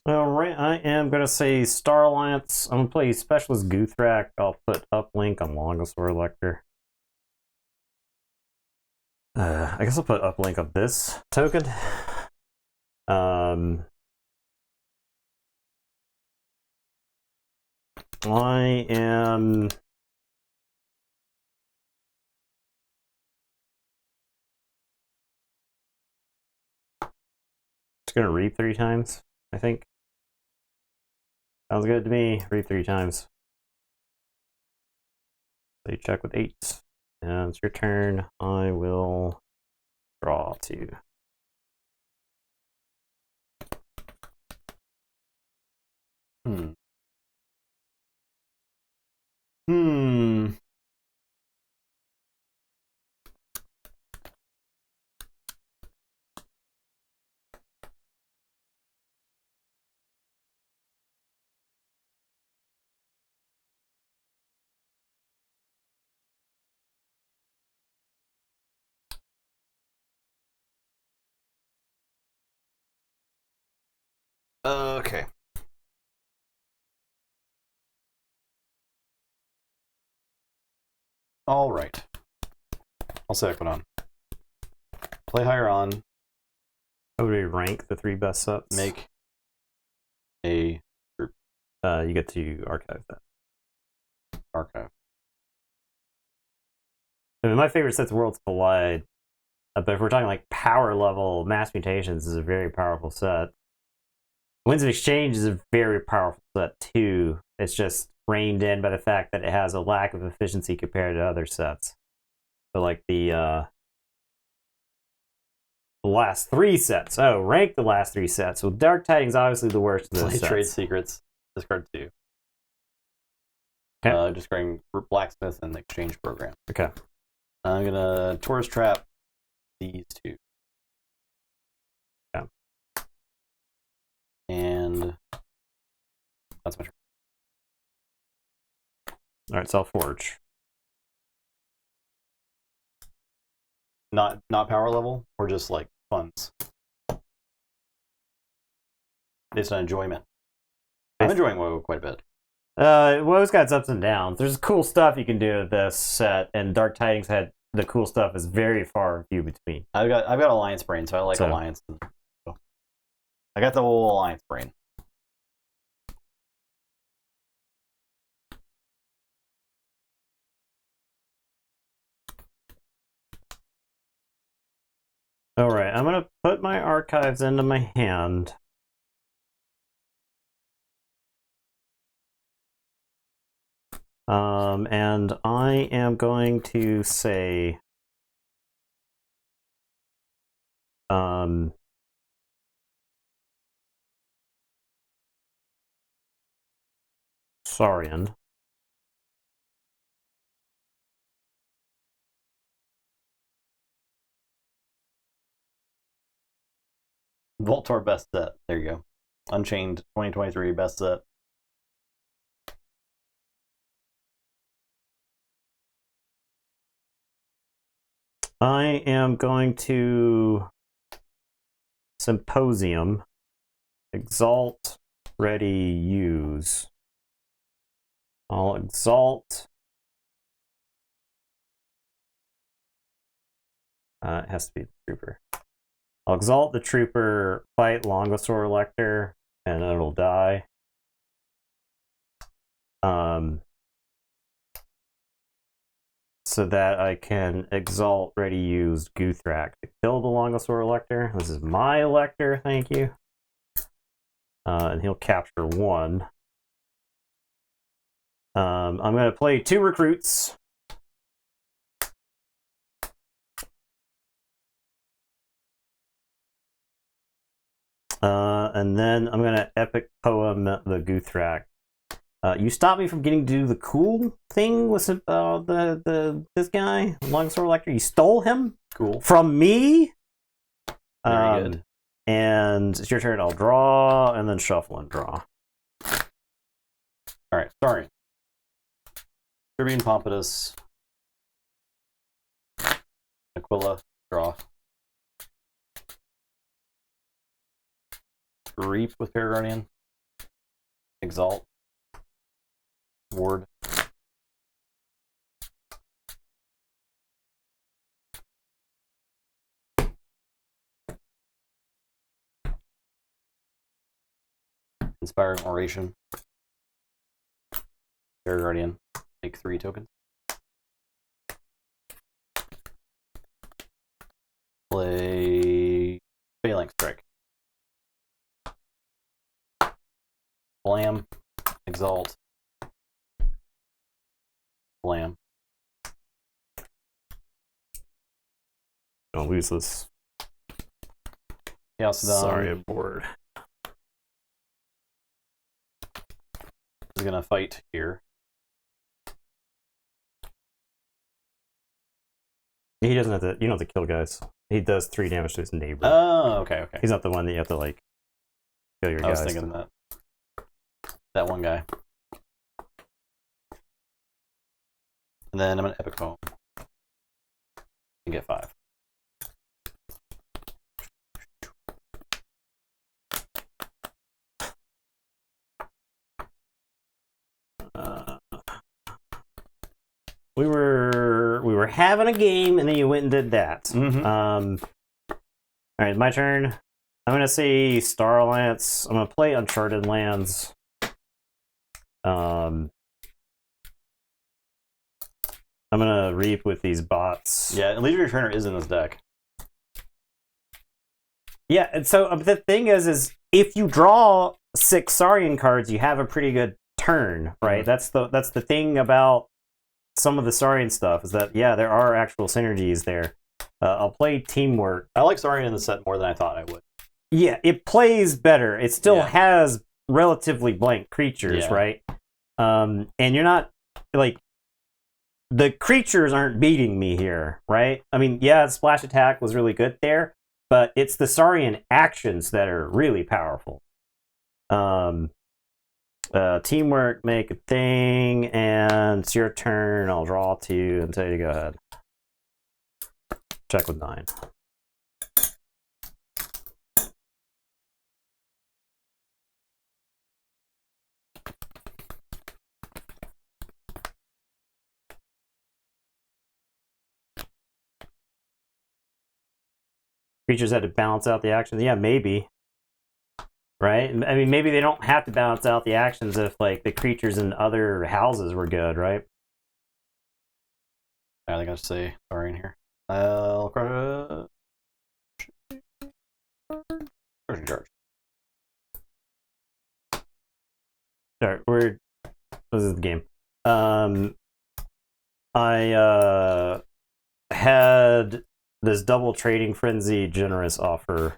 Alright, I am going to say Star Alliance. I'm going to play Specialist Guthrak. I'll put Uplink on Longosaur Lector. I guess I'll put Uplink on this token. I am gonna read 3 times, I think. Sounds good to me. Read 3 times. So you check with 8. And it's your turn. I will draw 2. Hmm. Hmm. Okay. All right. I'll say Equidon. Play higher on. How would we rank the 3 best sets? Make a You get to archive that. archive. I mean, my favorite set's Worlds Collide. But if we're talking like power level, Mass Mutations is a very powerful set. Winds of Exchange is a very powerful set too. It's just reined in by the fact that it has a lack of efficiency compared to other sets. So like the last 3 sets. Oh, rank the last 3 sets. Well, Dark Tidings obviously the worst of those Play sets. Trade Secrets. Discard 2. Okay. Discarding Blacksmith and Exchange Program. Okay. I'm gonna Taurus Trap these 2. Yeah. And that's my turn. All right, Self Forge. Not power level, or just like funds. Based on enjoyment. I'm enjoying WoW quite a bit. WoW's got its ups and downs. There's cool stuff you can do with this set, and Dark Tidings had the cool stuff is very far and few between. I've got Alliance Brain, so I like Alliance. I got the whole Alliance Brain. All right, I'm gonna put my archives into my hand. And I am going to say, Saurian. Voltor best set. There you go. Unchained 2023 best set. I am going to Symposium, Exalt, Ready, Use. I'll Exalt. It has to be the Trooper. I'll Exalt the Trooper, fight Longosaur Elector, and it'll die. So that I can Exalt, Ready, Use Guthrak to kill the Longosaur Elector. This is my Elector, thank you. And he'll capture 1. I'm going to play 2 recruits. And then I'm going to Epic Poem the Guthrak. You stopped me from getting to do the cool thing with this guy, Longosaur Elector. You stole him from me. Very good. And it's your turn. I'll draw and then shuffle and draw. All right, starting. Tribune Pompidus. Aquila, draw. Reap with Paraguardian. Exalt. Ward. Inspiring Oration. Paraguardian. Make 3 tokens. Play Phalanx Strike. Blam. Exalt. Blam. Don't lose this. Chaos Dome. Sorry, I'm bored. Is gonna fight here. He doesn't have to. You don't have to kill guys. He does 3 damage to his neighbor. Oh, okay. He's not the one that you have to like kill your I guys. was thinking that one guy. And then I'm gonna epic home and get 5. We were having a game, and then you went and did that. Mm-hmm. All right, my turn. I'm gonna say Star Alliance. I'm gonna play Uncharted Lands. I'm gonna reap with these bots. Yeah, and Leader Returner is in this deck. Yeah, and so the thing is if you draw 6 Saurian cards, you have a pretty good turn, right? Mm-hmm. That's the thing about some of the Saurian stuff is that there are actual synergies there. I'll play Teamwork. I like Saurian in the set more than I thought I would. Yeah, it plays better. It still has relatively blank creatures, right? And you're not like the creatures aren't beating me here, right? I mean, Splash Attack was really good there, but it's the Saurian actions that are really powerful. Teamwork, make a thing, and it's your turn. I'll draw 2 and tell you to go ahead. Check with 9. Creatures had to balance out the actions. Yeah, maybe. Right? I mean, maybe they don't have to balance out the actions if, like, the creatures in other houses were good, right? I think I should say Saurian here. I'll charge. Sorry, this is the game. I had this double trading frenzy generous offer.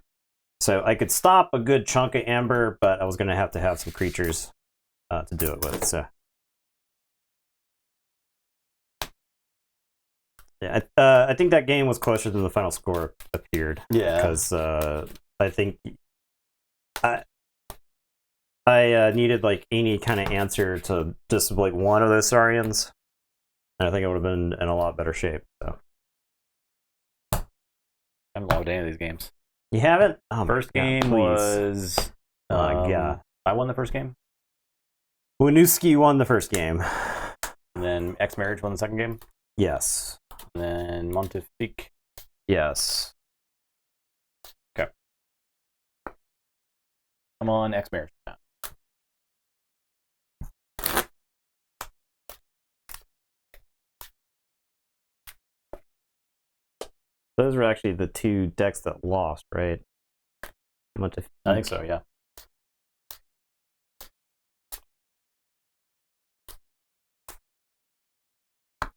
So I could stop a good chunk of amber, but I was going to have some creatures to do it with. So yeah, I think that game was closer than the final score appeared. Yeah, because I think I needed like any kind of answer to just like one of those Saurians, and I think I would have been in a lot better shape. So I haven't logged any of these games. You haven't? Oh, first game was. Oh my god! I won the first game. Winooski won the first game. And then X Marriage won the second game. Yes. And then Montefique. Yes. Okay. I'm on X Marriage now. Those were actually the 2 decks that lost, right? I think so, yeah.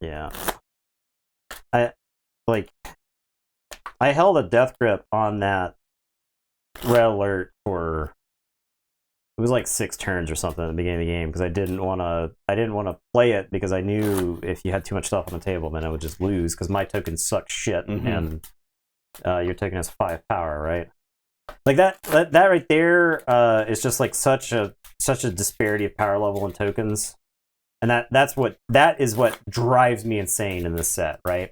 Yeah. I held a death grip on that red alert for it was like 6 turns or something at the beginning of the game because I didn't want to play it because I knew if you had too much stuff on the table then I would just lose because my tokens suck shit and your token has 5 power, right? Like that right there is just like such a disparity of power level in tokens. And that is what drives me insane in this set, right?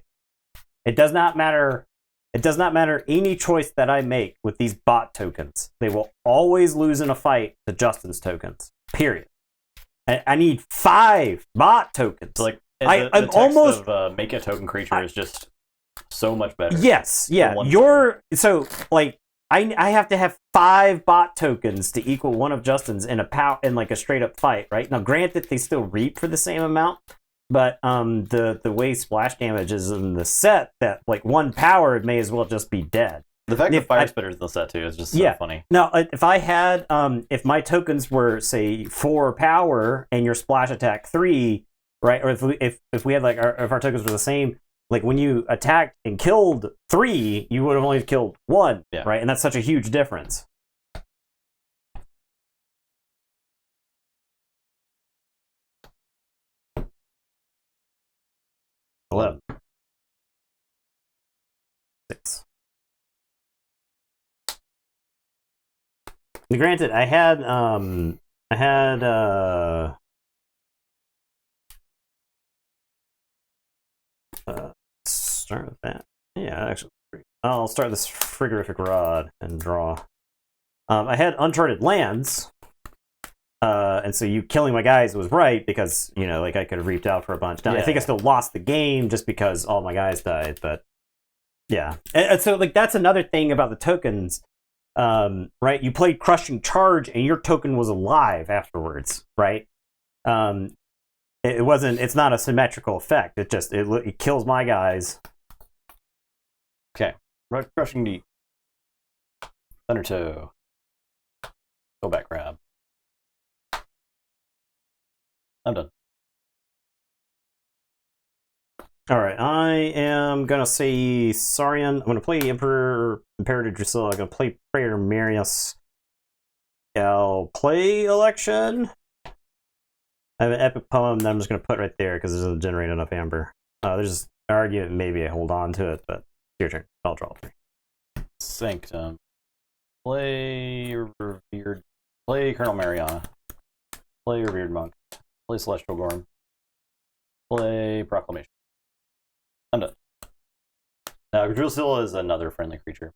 It does not matter any choice that I make with these bot tokens. They will always lose in a fight to Justin's tokens. Period. I need 5 bot tokens. So like I'm text almost of make a token creature is just so much better. Yes, yeah. I have to have 5 bot tokens to equal one of Justin's in like a straight up fight, right? Now, granted, they still reap for the same amount, but the way splash damage is in the set that like 1 power it may as well just be dead. The fact If that Fire I- Spitter's in the set too is just Yeah. funny. Now, if I had, if my tokens were say 4 power and your splash attack 3, right? Or if we had like if our tokens were the same, like when you attacked and killed 3, you would have only killed 1, Yeah. right? And that's such a huge difference. Eleven. 6. Granted, I had start with that. Yeah, actually, I'll start this frigorific rod and draw. I had uncharted lands, and so you killing my guys was right because like I could have reaped out for a bunch. Now I think I still lost the game just because all my guys died, but yeah. And so like that's another thing about the tokens. Right, you played Crushing Charge and your token was alive afterwards, right? It's not a symmetrical effect. It kills my guys. Okay. Crushing Deep. Thunder Toe. Go back grab. I'm done. All right, I am gonna say Saurian. I'm gonna play Imperator Drusilla. I'm gonna play Prayer Marius. I'll play Election. I have an epic poem that I'm just gonna put right there because it doesn't generate enough amber. There's an argument maybe I hold on to it, but your turn. I'll draw 3. Sanctum. Play Revered. Play Colonel Mariana. Play Revered Monk. Play Celestial Gorm. Play Proclamation. I'm done. Now, Drusilla is another friendly creature.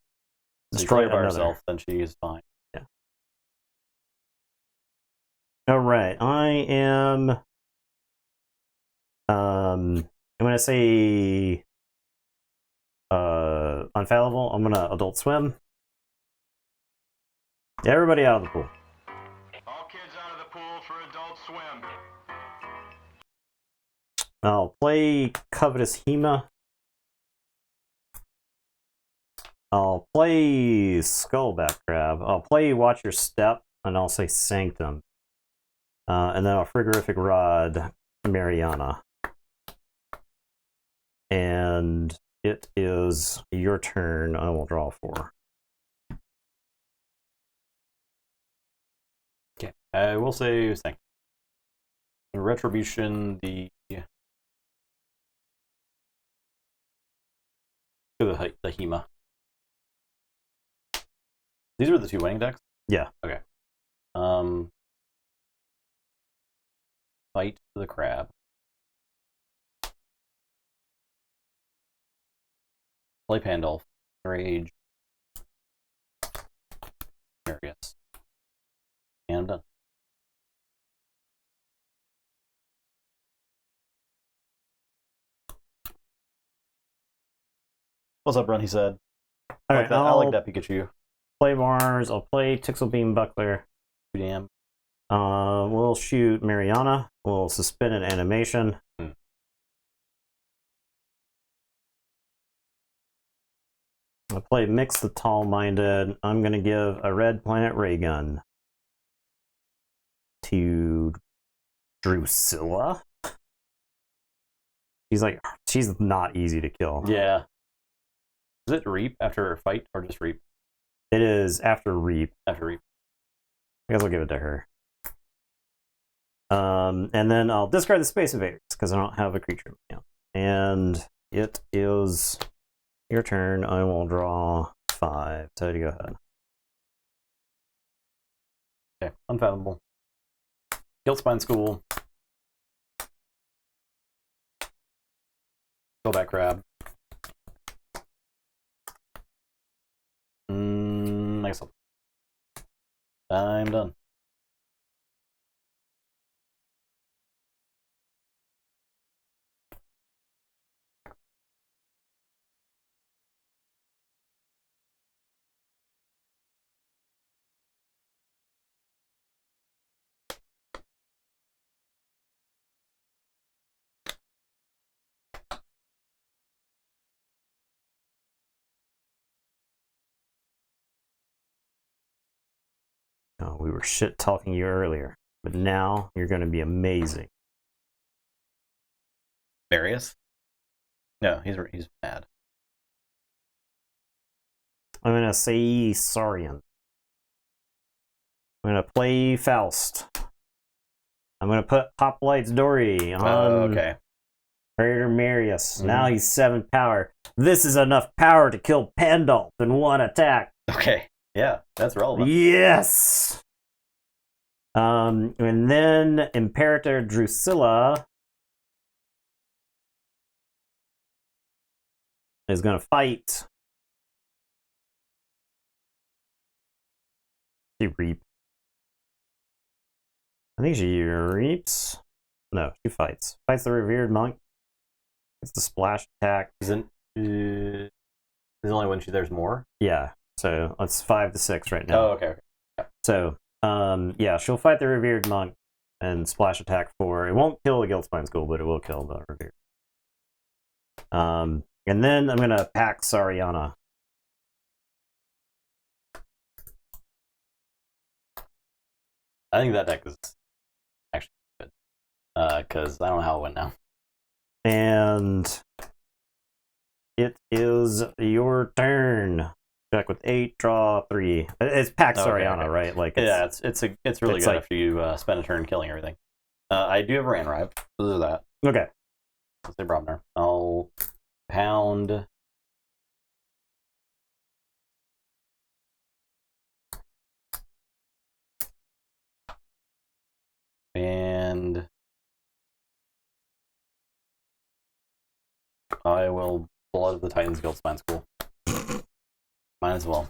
Destroy her by another. herself, then she is fine. Yeah. All right, I am. I'm gonna say Unfallible. I'm gonna Adult Swim. Everybody out of the pool. All kids out of the pool for Adult Swim. I'll play Covetous Hema. I'll play Skullback Crab. I'll play Watch Your Step, and I'll say Sanctum. And then I'll Frigorific Rod Mariana. And it is your turn. I will draw 4. Okay. I will say Sanctum. Retribution, the Hema. These are the 2 winning decks? Yeah. Okay. Fight the Crab. Play Pandolf. Rage. Marius. And I'm done. What's up, Run? He said. All I right, I like that Pikachu. Play Mars. I'll play Tixel Beam Buckler. Damn. We'll shoot Mariana. We'll suspend an animation. I'll play Mix the Tall Minded. I'm going to give a Red Planet Ray Gun to Drusilla. She's not easy to kill. Yeah. Is it Reap after a fight or just Reap? It is after Reap. After Reap. I guess I'll give it to her. And then I'll discard the Space Invaders because I don't have a creature now. And it is your turn. I will draw 5. So you go ahead. Okay. Unfathomable. Guilt Spine School. Go back grab. I guess I'm done. Oh, we were shit talking you earlier, but now you're going to be amazing. Various? No, he's mad. I'm going to say Saurian. I'm going to play Faust. I'm going to put Hoplites Dory on Okay. Predator Marius. Now he's 7 power. This is enough power to kill Pandolf in one attack. Okay. Yeah, that's relevant. Yes! And then Imperator Drusilla is going to fight. She reap. I think she reaps. No, she fights. Fights the revered monk. It's the splash attack. Isn't there's only when there's more? Yeah. So it's 5 to 6 right now. Oh, okay. Yeah. So yeah, she'll fight the revered monk and splash attack 4. It won't kill the Guildspine School, but it will kill the revered. And then I'm gonna pack Sariana. I think that deck is actually good. Because I don't know how it went now. And it is your turn. Check with 8, draw 3. It's pack Sariana, okay. right? Like Yeah, it's really it's good like, after you spend a turn killing everything. I do have a Ranrive. So there's that. okay. Let's say Brobner. I'll pound. And I will Blood of the Titans Guildspine School. Might as well.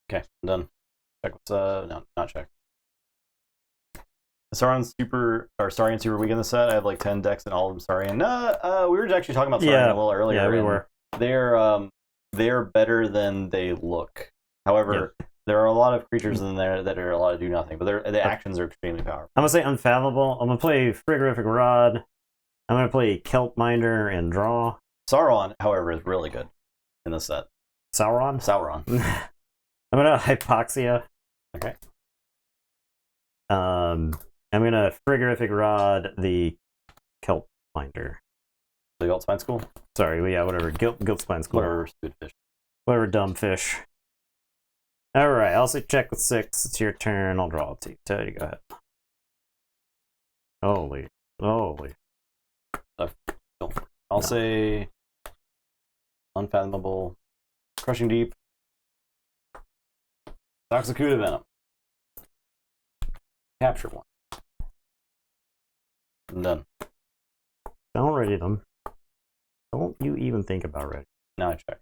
Okay, I'm done. Check what's no, not check. Saurian super weak in the set. I have like 10 decks and all of them Saurian. We were actually talking about Saurian a little earlier. Yeah, we were. They're better than they look. However, there are a lot of creatures in there that are allowed to do nothing, but the actions are extremely powerful. I'm gonna say Unfathomable. I'm gonna play Frigorific Rod. I'm gonna play Kelpminder and draw. Sauron, however, is really good in this set. Sauron? I'm gonna Hypoxia. Okay. I'm gonna Frigorific Rod the Kelpminder. The Guildspine School? Sorry, yeah, whatever. Guildspine School. Whatever, stupid fish. Whatever, dumb fish. Alright, I'll say check with 6. It's your turn. I'll draw 2. Tell you, go ahead. Holy. I'll say Unfathomable, Crushing Deep, Toxicuda Venom. Capture 1. I'm done. Don't ready them. Don't you even think about ready. Now I check.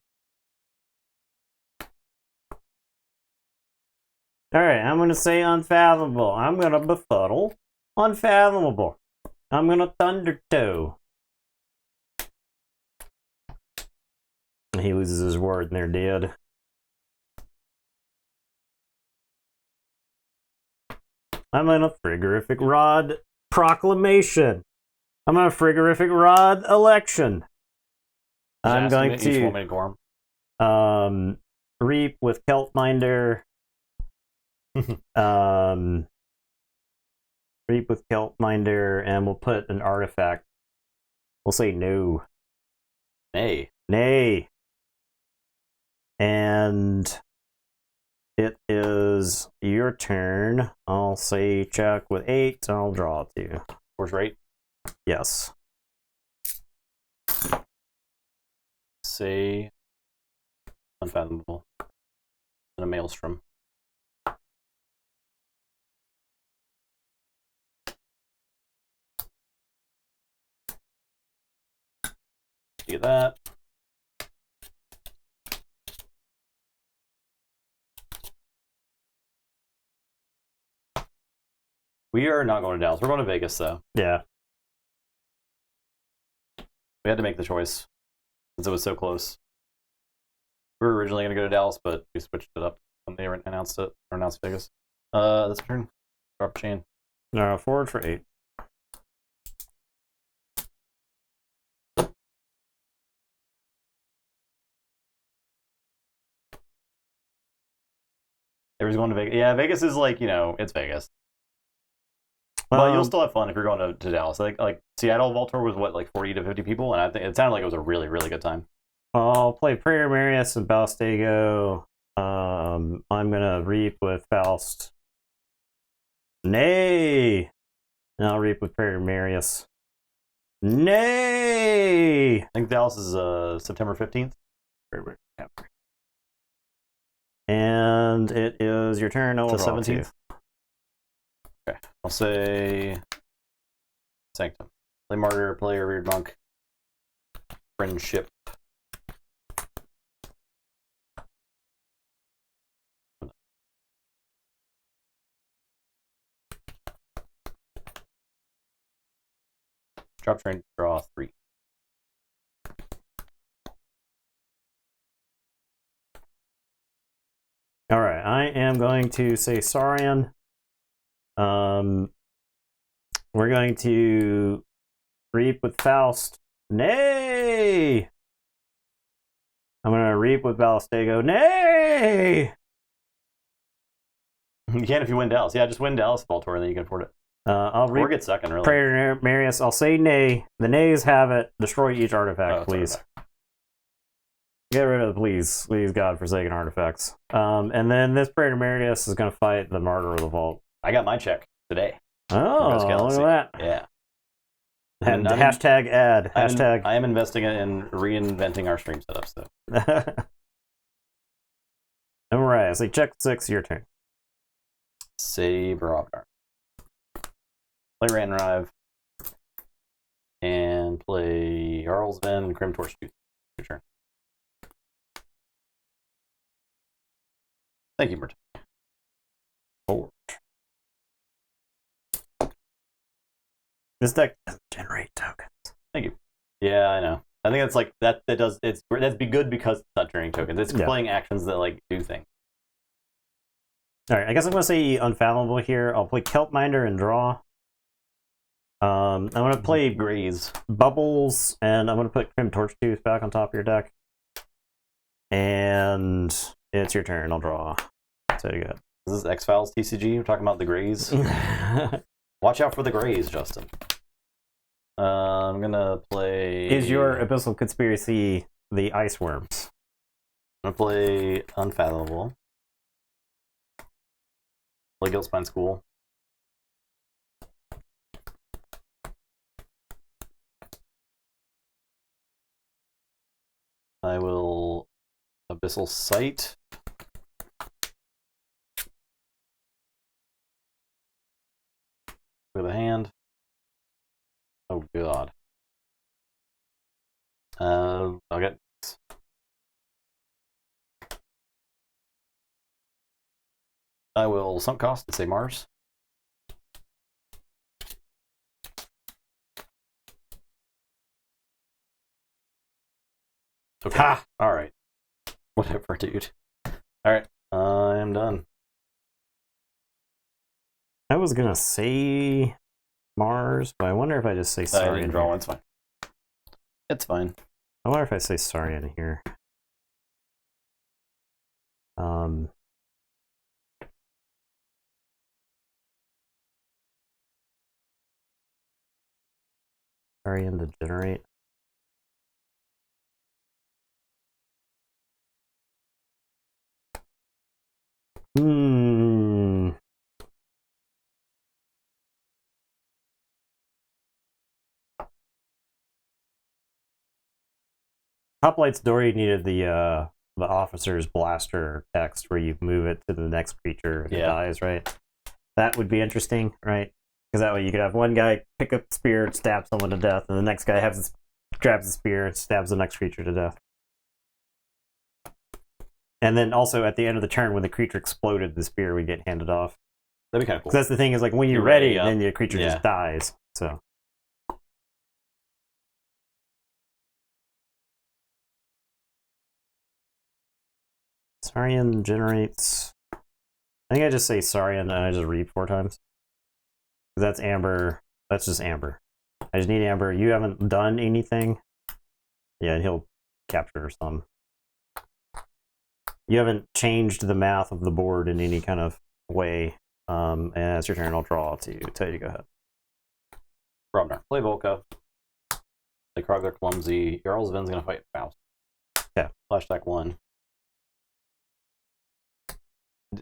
Alright, I'm gonna say Unfathomable. I'm gonna Befuddle. Unfathomable. I'm gonna Thundertoe. He loses his word and they're dead. I'm gonna Frigorific Rod Proclamation. I'm gonna Frigorific Rod Election. I'm going to Reap with Kelpminder. Reap with Kelpminder, and we'll put an artifact. We'll say no. Nay. And it is your turn. I'll say check with 8. I'll draw 2. Force rate? Yes. Say Unfathomable. And a Maelstrom. Get that. We are not going to Dallas. We're going to Vegas, though. Yeah. We had to make the choice since it was so close. We were originally going to go to Dallas, but we switched it up when they announced Vegas. This turn. Drop chain. Forward for 8. Everyone's going to Vegas. Yeah, Vegas is like, it's Vegas. But you'll still have fun if you're going to Dallas. Like Seattle Vault Tour was what, like 40 to 50 people, and I think it sounded like it was a really, really good time. I'll play Prayer Marius and Balstego. I'm gonna reap with Faust. Nay! And I'll reap with Prayer Marius. Nay! I think Dallas is September 15th. And it is your turn. The 17th. Okay, I'll say Sanctum. Play Martyr, play Reared Monk. Friendship. Drop train, draw 3. All right, I am going to say Saurian. We're going to reap with Faust. Nay! I'm going to reap with Balstego. Nay! You can if you win Dallas. Yeah, just win Dallas Vault Tour and then you can afford it. I'll Or get second, really. Prayer Marius. I'll say nay. The nays have it. Destroy each artifact, please. Artifact. Get rid of the please. Please, God, forsaken artifacts. And then this Prayer Marius is going to fight the Martyr of the Vault. I got my check today. Oh, look at that. Yeah. And hashtag ad. Hashtag. I am investing in reinventing our stream setup. So. All right. So check 6. Your turn. Say Barovnar. Play Ranrive. And play Jarlsven, Grim Torch. Your turn. Thank you, Mert. 4. This deck doesn't generate tokens. Thank you. Yeah, I know. I think that's like that does that's be good because it's not generating tokens. It's playing actions that like do things. Alright, I guess I'm gonna say Unfathomable here. I'll play Kelpminder and draw. I'm gonna play Graze. Bubbles, and I'm gonna put Grim Torch Tooth back on top of your deck. And it's your turn. I'll draw. So you got. Is this X-Files TCG? We're talking about the Grays. Watch out for the Grays, Justin. I'm gonna play. Is your Abyssal Conspiracy the Ice Worms? I'm gonna play Unfathomable. Play Guildspine School. I will Abyssal Sight. Look at the hand. Oh god. I'll get. I will sunk cost and say Mars. Okay. Ha! Alright. Whatever, dude. Alright. I am done. I was gonna say Mars, but I wonder if I just say sorry. I didn't draw one. It's fine. It's fine. I wonder if I say sorry in here. Sorry in the generate. Hoplites Dory needed the officer's blaster text where you move it to the next creature and it dies, right? That would be interesting, right? Because that way you could have one guy pick up the spear and stab someone to death, and the next guy grabs the spear and stabs the next creature to death. And then also at the end of the turn, when the creature exploded, the spear would get handed off. That'd be kind of cool. That's the thing, is like when you're ready, then the creature just dies. So. Saurian generates. I think I just say Saurian and I just read 4 times. That's Amber. That's just Amber. I just need Amber. You haven't done anything. Yeah, and he'll capture some. You haven't changed the math of the board in any kind of way. And it's your turn. I'll draw to tell you to go ahead. Robner. Play Volca. Play Krog, they're clumsy. Jarl's Ven's gonna fight Faust. Yeah. Flash deck 1.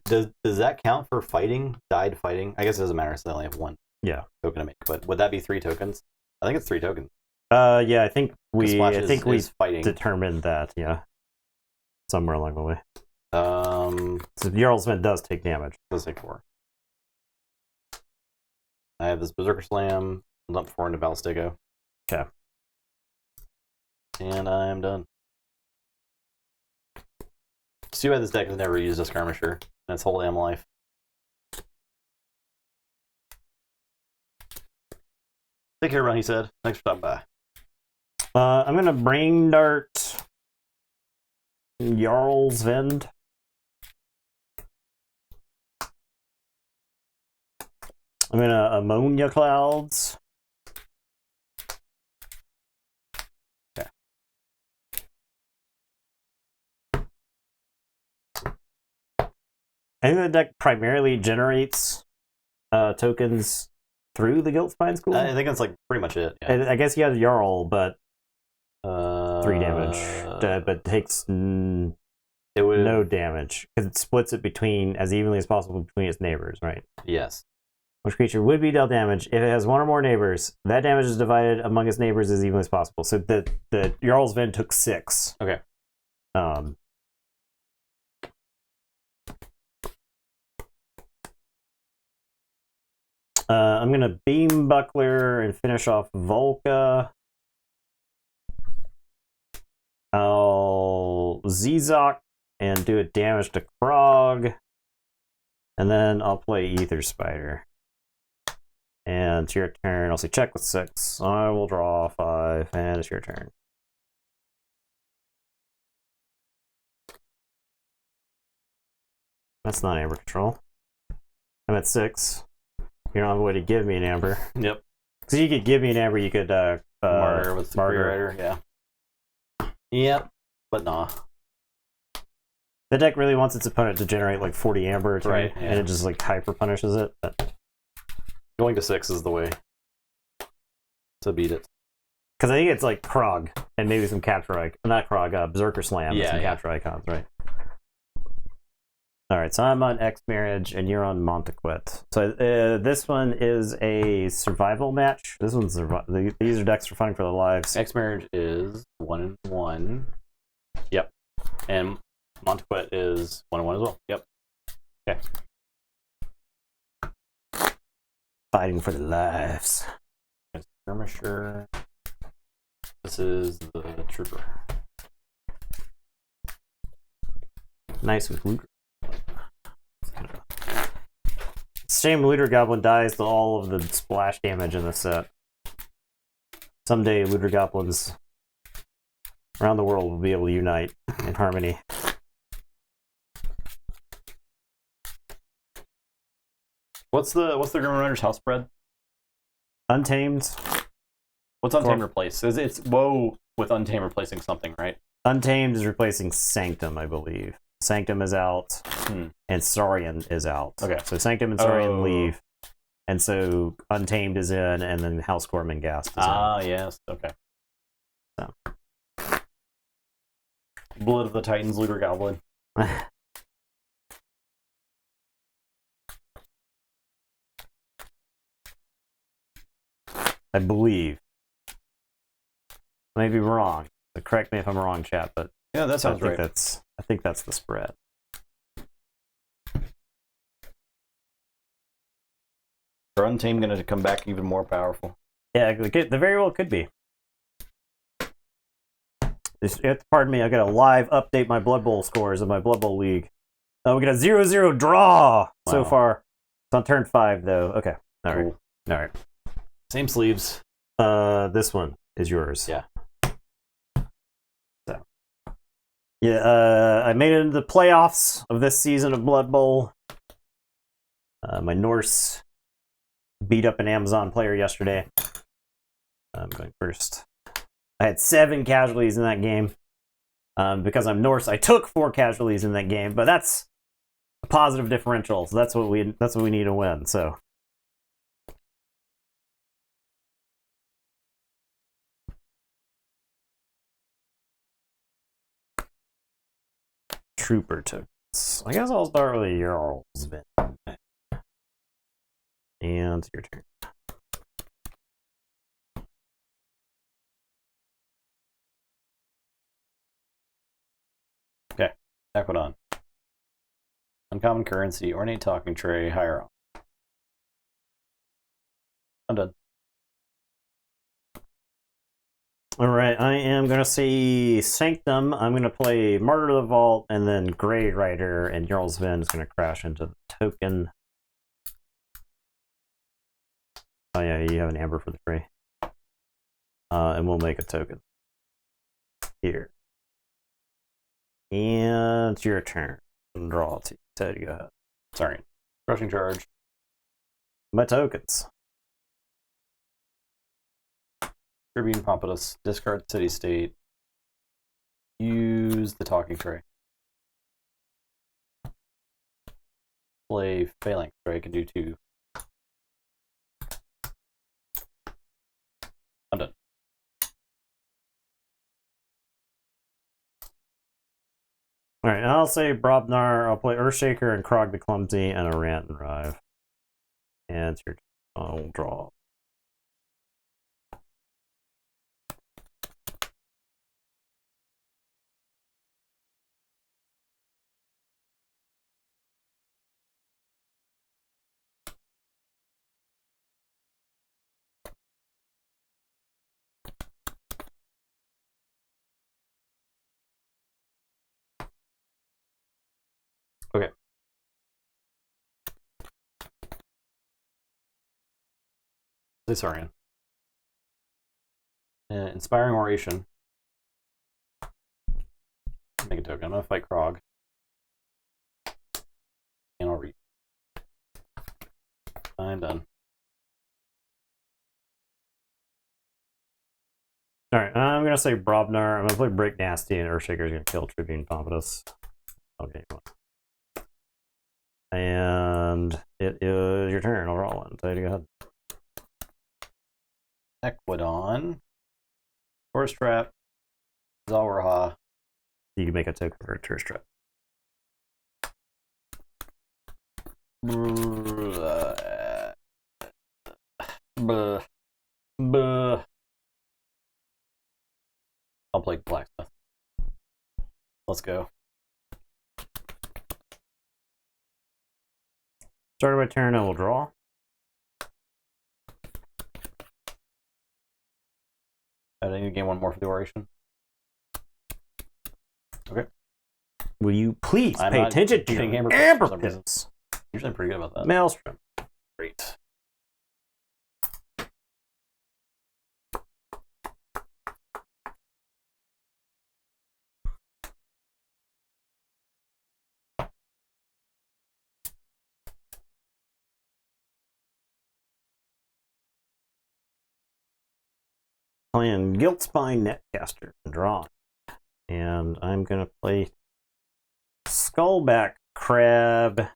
Does that count for fighting? Died fighting? I guess it doesn't matter, so they only have 1 token to make. But would that be 3 tokens? I think it's 3 tokens. Yeah, I think we fighting. determined that, yeah. Somewhere along the way. So Jarl's Vent does take damage. Does take 4. I have this Berserker Slam. I'm up 4 into Balstigo. Okay. And I'm done. It's too bad this deck has never used a Skirmisher in its whole damn life. Take care, everyone, he said. Thanks for stopping by. I'm going to Brain Dart Jarl's Vend. I'm going to Ammonia Clouds. Okay. I think the deck primarily generates tokens through the Guilt Spine School. I think that's like pretty much it. Yeah. I guess he has Jarl, but 3 damage. But takes no damage because it splits it between as evenly as possible between its neighbors, right? Yes. Which creature would be dealt damage if it has 1 or more neighbors? That damage is divided among its neighbors as evenly as possible. So the Jarl's Vend took 6. Okay. I'm going to Beam Buckler and finish off Volca. I'll Zizok and do a damage to Krog. And then I'll play Ether Spider. And it's your turn. I'll say check with 6. I will draw 5, and it's your turn. That's not Amber Control. I'm at 6. You don't have a way to give me an Amber. Yep. Because you could give me an Amber, you could Martyr with Superior Rider, yeah. Yep, but nah. The deck really wants its opponent to generate like 40 Amber, right? And it just like hyper punishes it. But going to 6 is the way to beat it. Because I think it's like Krog and maybe some capture icons. Not Krog, Berserker Slam and some capture icons, right? Alright, so I'm on X Marriage and you're on Montequet. So this one is a survival match. This one's these are decks for fighting for their lives. X Marriage is 1-1. Yep. And Montequet is 1-1 as well. Yep. Okay. Fighting for their lives. Skirmisher. This is the Trooper. Nice with Looter. Shame Looter Goblin dies to all of the splash damage in the set. Someday Looter Goblins around the world will be able to unite in harmony. What's the Grim Rider's house spread? Untamed. What's Untamed replace? It's Woe with Untamed replacing something, right? Untamed is replacing Sanctum, I believe. Sanctum is out, and Saurian is out. Okay. So Sanctum and Saurian leave, and so Untamed is in, and then House Gormangast is in. Ah, yes. Okay. So. Blood of the Titans, Looter Goblin. I believe. I may be wrong. So correct me if I'm wrong, chat, but yeah, that sounds right. I think that's the spread. Are Untamed going to come back even more powerful? Yeah, the very well could be. Pardon me, I got to live update my Blood Bowl scores of my Blood Bowl league. Oh, we got a 0-0 draw so far. It's on turn 5, though. Okay. All right. Cool. All right. Same sleeves. This one is yours. Yeah. So. Yeah, I made it into the playoffs of this season of Blood Bowl. My Norse beat up an Amazon player yesterday. I'm going first. I had 7 casualties in that game. Because I'm Norse, I took 4 casualties in that game, but that's a positive differential, so that's what we need to win. So trooper tokens. I guess I'll start with a Jarl's Vin. And your turn. Okay, Equidon. Uncommon currency, ornate talking tray, higher on. I'm done. Alright, I am going to say Sanctum. I'm going to play Martyr of the Vault, and then Grey Rider, and Jarl's Vin is going to crash into the token. Oh yeah, you have an Amber for the free. And we'll make a token. Here. And it's your turn. Draw 2. Ted, go ahead. Sorry. Crushing charge. My tokens. Tribune Pompous. Discard city state. Use the talking tray. Play Phalanx tray. I can do 2. I'm done. Alright, I'll say Brobnar. I'll play Earthshaker and Krog the Clumsy and a Rant and Rive. And it's your turn. I'll draw. Okay. Thessarian. Inspiring Oration. Make a token. I'm going to fight Krog. And I'll read. I'm done. Alright, I'm going to say Brobnar. I'm going to play Break Nasty, and Earthshaker is going to kill Tribune Pompous. Okay, and it is your turn. I'll roll one. So you go ahead. Equidon. Forest Trap. Zalraha. You can make a token for a tourist trap. I'll play Blacksmith. Let's go. Start my turn, I will draw. I need to gain 1 more for the Oration. Okay. Will you please I'm pay not attention to shooting your Amber for some reason. Pits? Usually I'm pretty good about that. Maelstrom. Great. Playing Guiltspine Netcaster and draw. And I'm going to play Skullback Crab.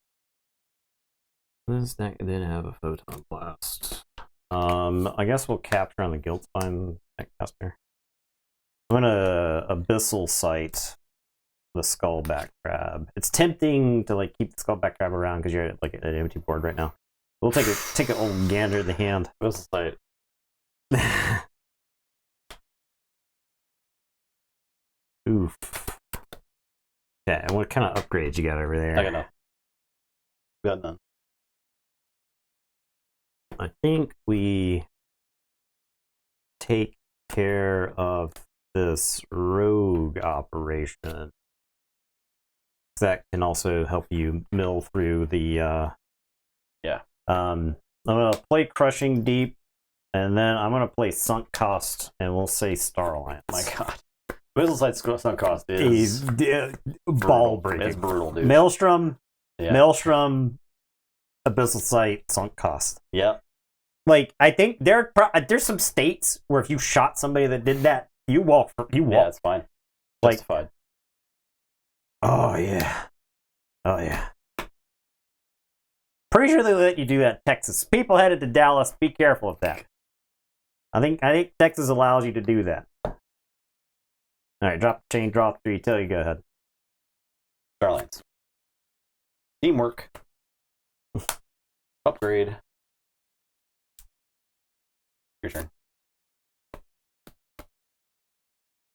This deck didn't have a Photon Blast. I guess we'll capture on the Guiltspine Netcaster. I'm going to Abyssal Sight the Skullback Crab. It's tempting to like keep the Skullback Crab around because you're at like an empty board right now. We'll take an old gander at the hand. Abyssal Sight. Oof. Yeah, and what kind of upgrades you got over there? I got none. Got none. I think we take care of this rogue operation. That can also help you mill through the yeah. I'm gonna play Crushing Deep, and then I'm gonna play Sunk Cost, and we'll say Star Alliance. My God. Abyssal Sight's sunk cost is ball breaking. It's brutal, dude. Maelstrom, Yeah. Maelstrom, Abyssal Sight, Sunk Cost. Yep. Like, I think there's some states where if you shot somebody that did that, you walk. Yeah, it's fine. Like, Justified. Oh yeah. Oh yeah. Pretty sure they let you do that in Texas. People headed to Dallas, be careful of that. I think Texas allows you to do that. Alright, drop the chain, draw 3, till you go ahead. Starlines. Teamwork. Upgrade. Your turn.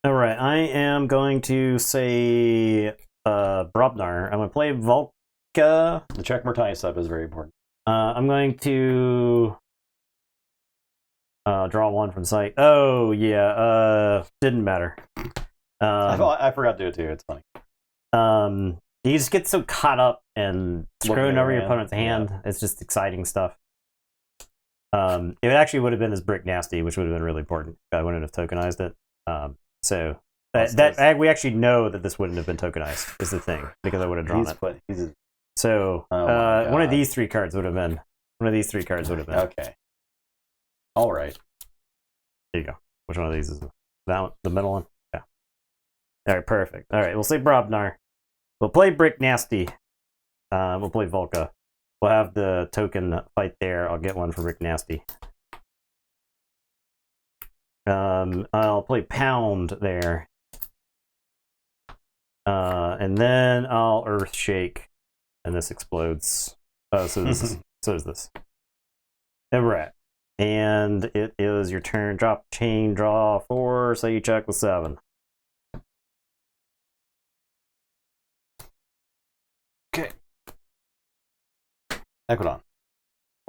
Alright, I am going to say Brobnar. I'm gonna play Volka. The check Mortai sub is very important. I'm going to draw 1 from sight. Oh yeah, didn't matter. I forgot to do it too. It's funny. You just get so caught up in screwing over your hand. opponent's hand. Yeah. It's just exciting stuff. It actually would have been his Brick Nasty, which would have been really important. I wouldn't have tokenized it. So we actually know that this wouldn't have been tokenized, is the thing, because I would have drawn it. So one of these 3 cards would have been. Okay. All right. There you go. Which one of these is that one? The middle one? Yeah. All right, perfect. All right, we'll say Brobnar. We'll play Brick Nasty. We'll play Volka. We'll have the token fight there. I'll get one for Brick Nasty. I'll play Pound there. And then I'll Earth Shake. And this explodes. Oh, so this is so is this. Alright. And it is your turn. Drop chain, draw 4, so you check with 7. Okay. Equidon.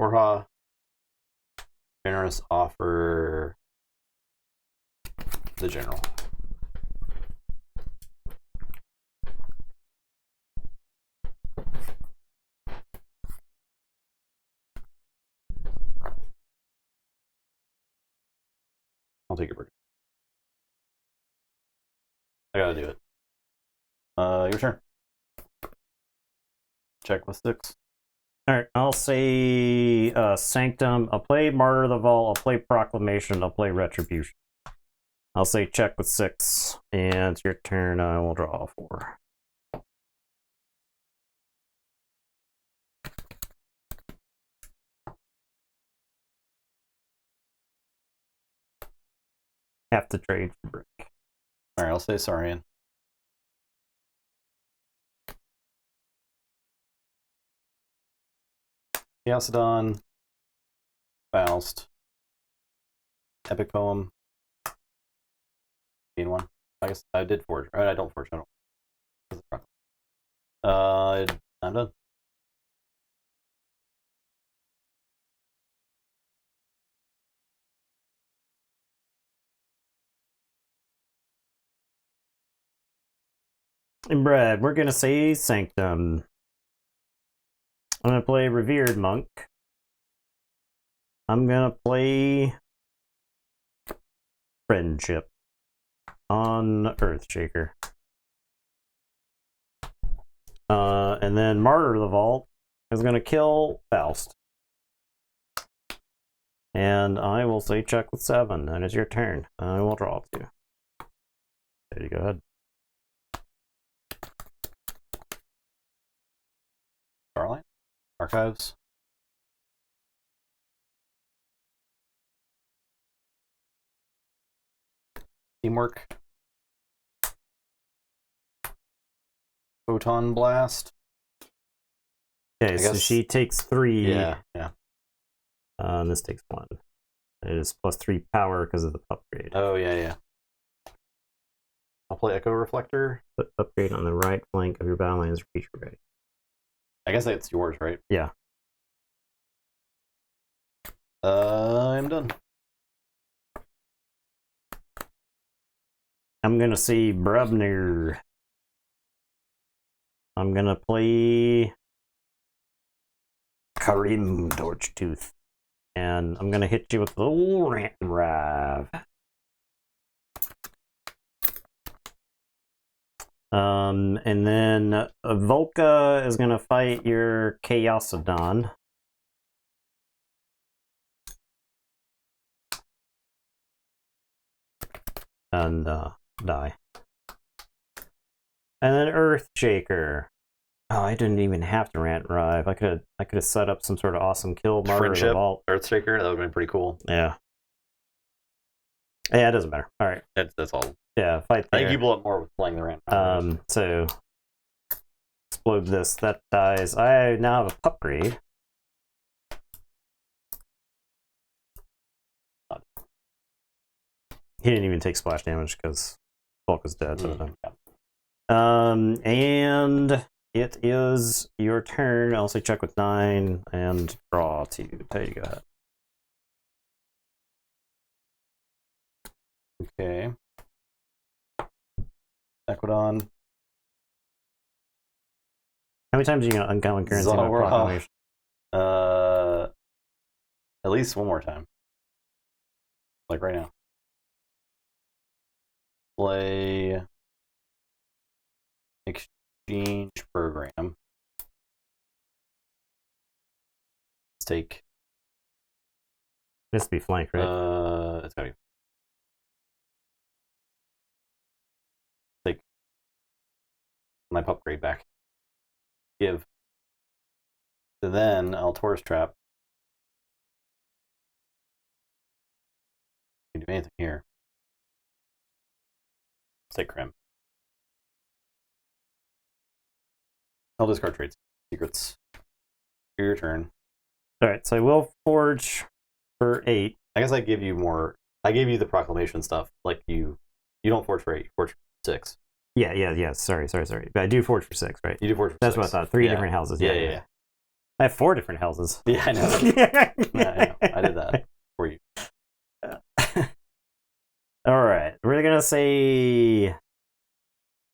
Orha. Generous offer. The general. I'll take a break. I gotta do it. Your turn. Check with 6. Alright, I'll say Sanctum. I'll play Martyr of the Vault. I'll play Proclamation. I'll play Retribution. I'll say check with 6. And it's your turn. I will draw 4. Have to trade for Brick. Alright, I'll say Saurian. Chaosodon. Faust. Epic Poem. Gain 1. I guess I did forge. Right, I don't forge. I don't. I'm done. And Brad, we're gonna say Sanctum. I'm gonna play Revered Monk. I'm gonna play Friendship on Earthshaker. And then Martyr of the Vault is gonna kill Faust. And I will say check with 7, and it's your turn. I will draw 2. There you go ahead. Starline. Archives. Teamwork. Photon Blast. Okay, so she takes 3. Yeah. And this takes 1. It is plus 3 power because of the upgrade. Oh, yeah. I'll play Echo Reflector. Put upgrade on the right flank of your battle line as a creature ready. I guess that's yours, right? Yeah. I'm done. I'm gonna see Brubner. I'm gonna play Karim Torchtooth. And I'm gonna hit you with the old Rant and Rive. And then Volka is gonna fight your Chaosodon. And die. And then Earthshaker. Oh, I didn't even have to rant Rive. I could have set up some sort of awesome kill, Martyr of the Friendship, Vault. Earthshaker, that would have been pretty cool. Yeah. Yeah, it doesn't matter. All right. That's all. Yeah, fight there. I think you blow up more with playing the random. So explode this. That dies. I now have a upgrade. He didn't even take splash damage because Bulk is dead. And it is your turn. I'll say check with 9 and draw 2. There you go ahead. Okay. Equidon. How many times are you going to uncommon currency in a Zora. proclamation? At least one more time. Like right now. Play exchange program. Let's take. This to be flank, right? It's gotta be. Take my pup grade back. Give. So then I'll Taurus trap. Can do anything here. Take Crim. I'll discard trades. Secrets. Your turn. Alright, so I will forge for 8. I guess I give you more. I gave you the proclamation stuff. Like you don't forge for 8. You forge for 6. Yeah. Sorry. But I do forge for 6, right? You do forge for That's 6. what I thought. 3 different houses. Yeah. I have 4 different houses. Yeah, I know. Yeah, I know. I did that for you. Alright, we're gonna say.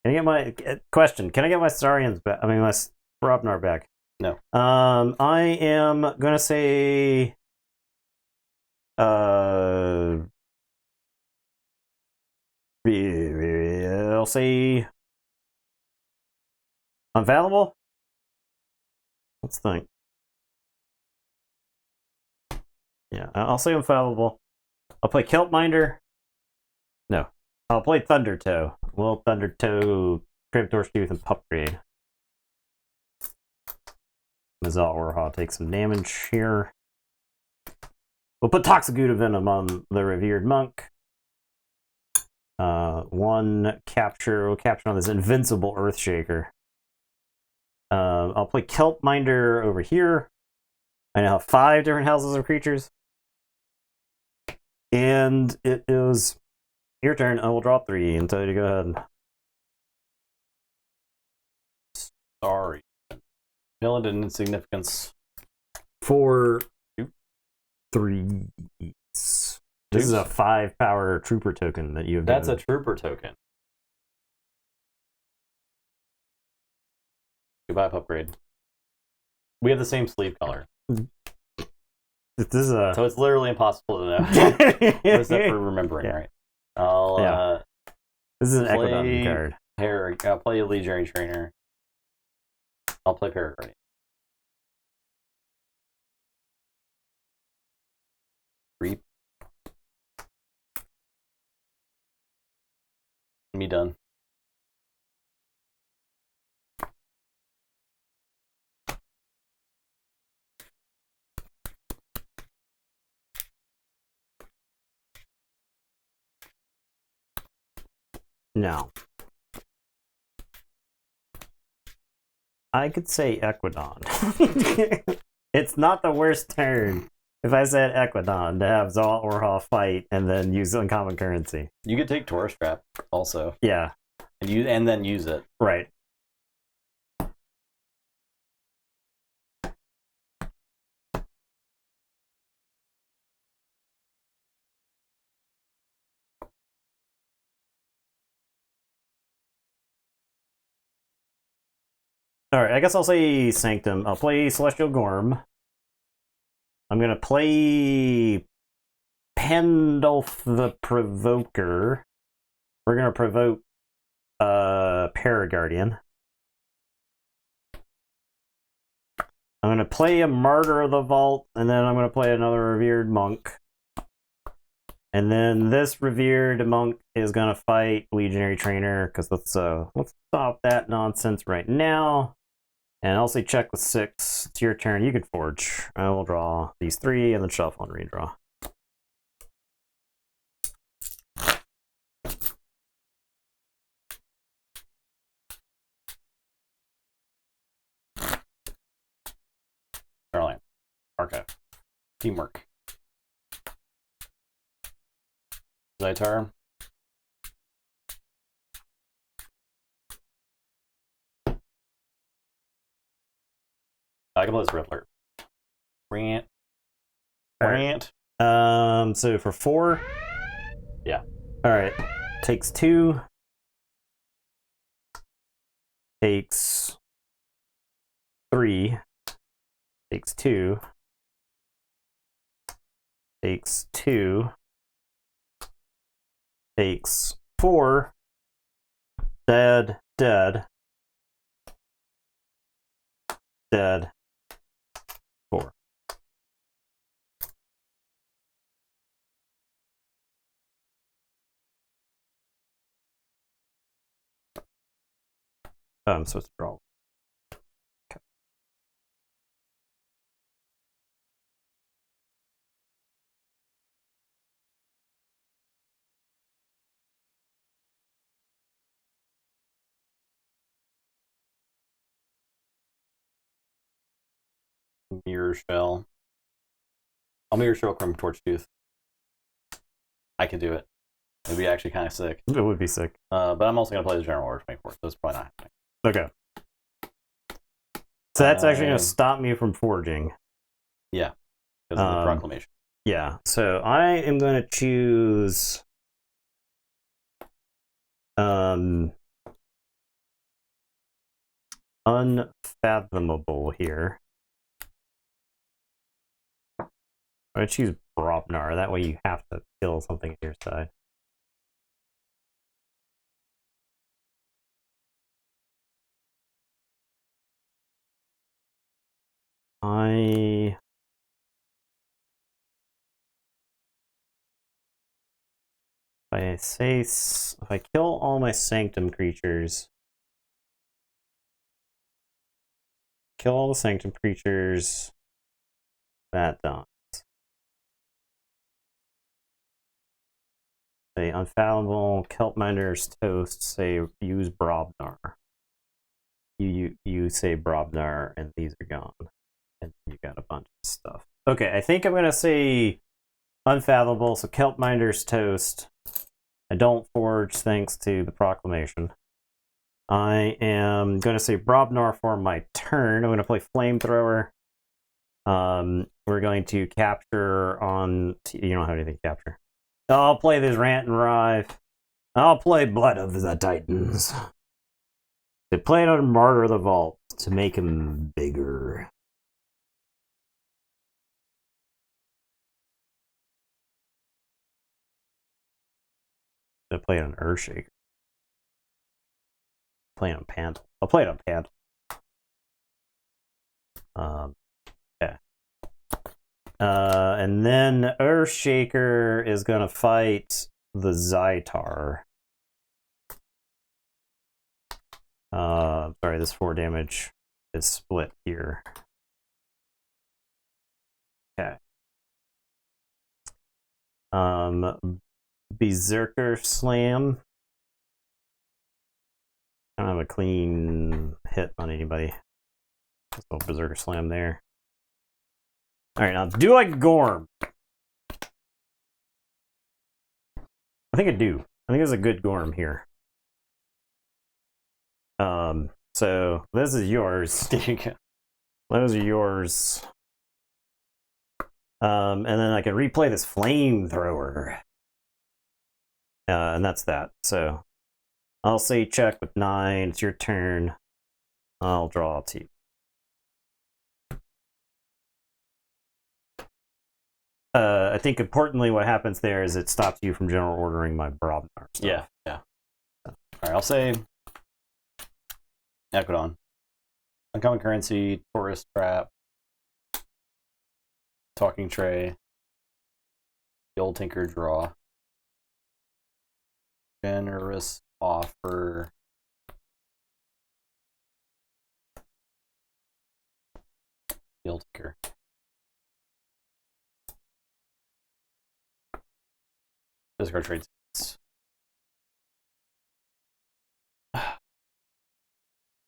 Can I get my question? Can I get my Starians back? I mean, my Brobnar back? No. I am gonna say. I'll say. Unfathomable? Let's think. Yeah, I'll say Unfathomable. I'll play Kelpminder. No. I'll play Thundertoe. Will Thundertoe, Cryptor's Tooth, and Pupgrade. Mazal Orha takes some damage here. We'll put Toxaguda Venom on the Revered Monk. 1 capture. We'll capture on this Invincible Earthshaker. I'll play Kelpminder over here. I now have 5 different houses of creatures. And it is your turn. I will draw 3 and tell you to go ahead. Sorry. Villain and insignificance. 4 3. This is a 5 power trooper token that you have. That's a trooper token. Goodbye, upgrade. We have the same sleeve color. This is a. So it's literally impossible to know. Except for remembering, Yeah. right? I'll This is an play Equidon card. I'll play a Legionary Trainer. I'll play Paraguardian. Reap. Me done. No. I could say Equidon. It's not the worst turn if I said Equidon to have Zal Orha fight and then use uncommon currency. You could take Taurus Trap also. Yeah. And then use it. Right. Alright, I guess I'll say Sanctum. I'll play Celestial Gorm. I'm gonna play Pandulf the Provoker. We're gonna provoke Paraguardian. I'm gonna play a Martyr of the Vault, and then I'm gonna play another Revered Monk. And then this revered monk is gonna fight legionary trainer, because let's stop that nonsense right now. And I'll say check with 6. It's your turn. You can forge. I will draw these 3 and then shuffle and redraw. Starland. Archive. Teamwork. Zaitar. I can play this Riddler. Rant. Rant. So for 4. Yeah. All right. Takes 2. Takes 3. Takes 2. Takes 2. Takes 4. Dead. Dead. Dead. 4. I'm supposed to draw. Okay. Mirror Shell. I'll Mirror Shell Chrome Torch Tooth. I can do it. It'd be actually kind of sick. It would be sick. But I'm also going to play the General Order 24, so it's probably not happening. Okay. So that's actually going to stop me from forging. Yeah. Because of the proclamation. Yeah. So I am going to choose... Unfathomable here. I choose Brobnar. That way you have to kill something at your side. If I kill all my Sanctum creatures, kill all the Sanctum creatures, that dies. Say Unfathomable, Kelpminder's Toast, say use Brobnar. You say Brobnar, and these are gone. And you got a bunch of stuff. Okay, I think I'm going to say Unfathomable, so Kelpminder's Toast. I don't forge thanks to the proclamation. I am going to say Brobnar for my turn. I'm going to play Flamethrower. We're going to capture on... You don't have anything to capture. I'll play this Rant and Rive. I'll play Blood of the Titans. They play it on Martyr of the Vault to make him bigger. I play it on Earthshaker. Play it on Panel. I'll play it on Panel. Yeah. And then Earthshaker is gonna fight the Zaitar. Sorry, this 4 damage is split here. Okay. Berserker Slam. I don't have a clean hit on anybody. Just a little Berserker Slam there. Alright, now do I Gorm? I think I do. I think there's a good Gorm here. So this is yours. Those are yours. And then I can replay this Flamethrower. And that's that. So I'll say check with 9. It's your turn. I'll draw 2. I think importantly what happens there is it stops you from general ordering my Brobnar stuff. Yeah, yeah. Alright, I'll say Equidon. Uncommon currency, Tourist Trap, Talking Tray, the Old Tinker draw. Generous offer. Deal ticker. Discard trade.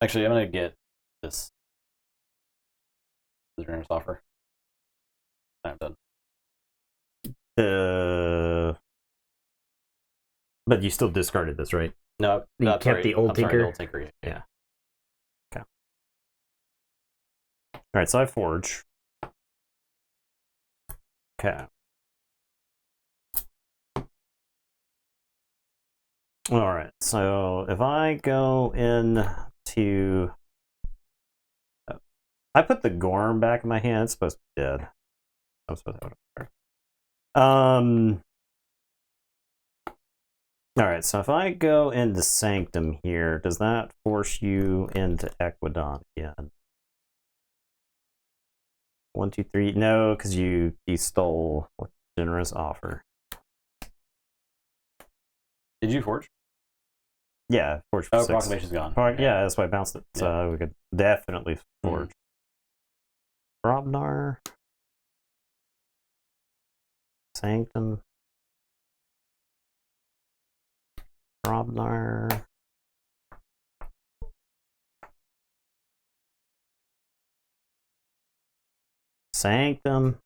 Actually, I'm gonna get this. The generous offer. I'm done. But you still discarded this, right? No, You no, kept sorry. the old I'm sorry, tinker? the old tinker. Yeah. Okay. All right, so I forge. Okay. All right, so if I go into... I put the Gorm back in my hand. It's supposed to be dead. I'm supposed to have it up there. All right, so if I go into Sanctum here, does that force you into Equidon again? 1, 2, 3. No, because you stole with generous offer. Did you forge? Yeah, forge for 6. Proclamation's gone. Yeah, that's why I bounced it. So we could definitely forge. Robnar. Sanctum. Robnar. Sanctum.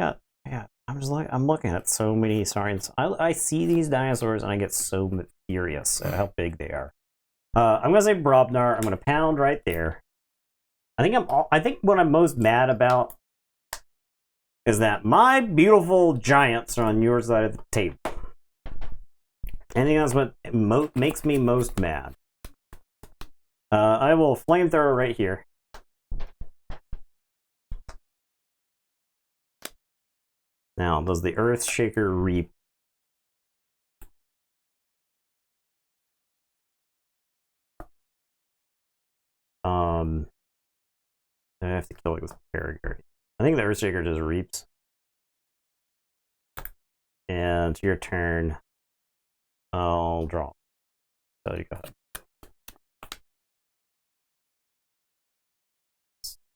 Yeah. I'm looking at so many signs. I see these dinosaurs and I get so furious at how big they are. I'm gonna say Brobnar. I'm gonna pound right there. I think what I'm most mad about is that my beautiful giants are on your side of the table. I think that's what makes me most mad. I will flamethrower right here. Now, does the Earthshaker reap? I have to kill it with Paragary. I think the Earthshaker just reaps. And to your turn, I'll draw. So you go ahead.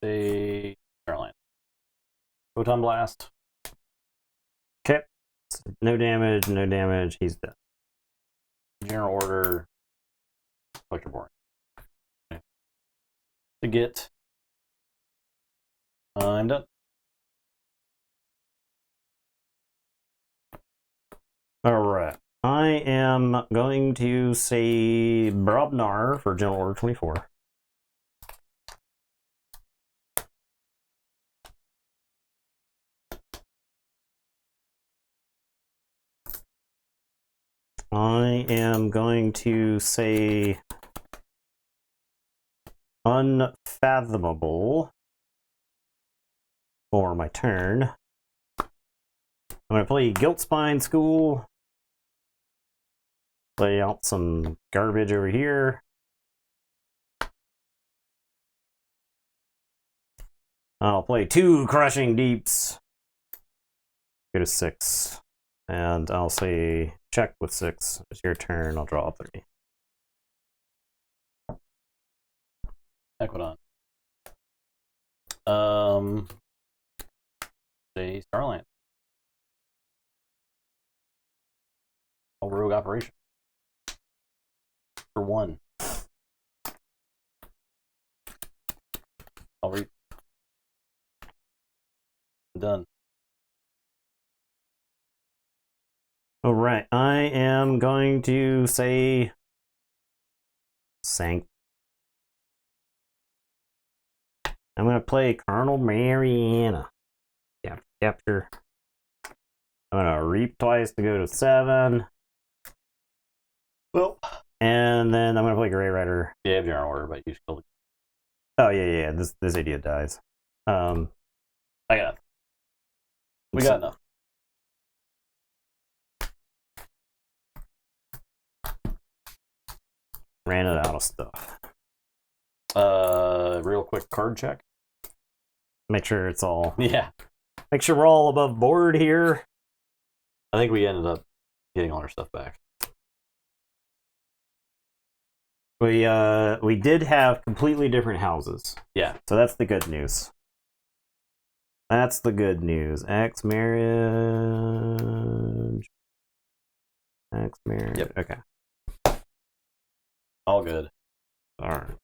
Say Caroline. Photon blast. Okay. No damage, no damage. He's dead. General order. Collector boring. Okay. To get. I'm done. Alright. I am going to say Brobnar for General Order 24. I am going to say Unfathomable for my turn. I'm going to play Guilt Spine School. Play out some garbage over here. I'll play 2 Crushing Deeps. Go to 6. And I'll say check with 6. It's your turn. I'll draw 3. Equidon. Say Starland. A rogue operation. For 1. I'll read. I'm done. All right, I am going to say Sanct. I'm going to play Colonel Mariana. Capture. I'm going to reap twice to go to 7. Well. And then I'm going to play Grey Rider. Yeah, I have general order, but you still. Oh, yeah. This idiot dies. I got enough. We got enough. Ran it out of stuff. Real quick card check. Make sure it's all. Yeah. Make sure we're all above board here. I think we ended up getting all our stuff back. We did have completely different houses. Yeah. So that's the good news. That's the good news. Ex marriage. Ex marriage. Yep. Okay. All good. All right.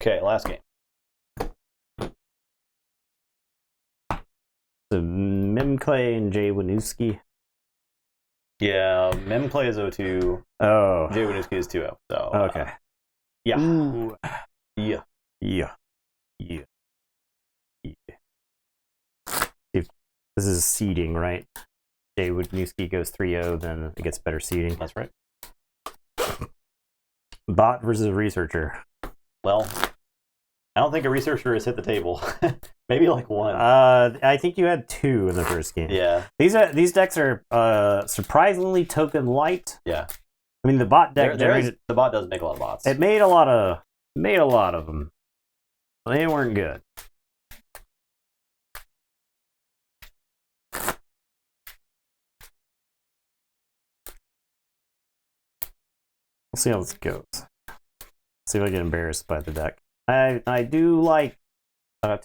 Okay, last game. So Mimclay and Jay Winooski. Yeah, Memplay is 0-2. Oh. Jay Winooski is 2-0. So Okay. yeah. Ooh. Yeah. Yeah. Yeah. Yeah. If this is seeding, right? Jay Winooski goes 3-0, then it gets better seeding. That's right. Bot versus researcher. Well, I don't think a researcher has hit the table. Maybe like one. I think you had 2 in the first game. Yeah. These decks are surprisingly token light. Yeah. I mean, the bot deck the bot does make a lot of bots. It made a lot of them. They weren't good. We'll see how this goes. See if I get embarrassed by the deck. I do like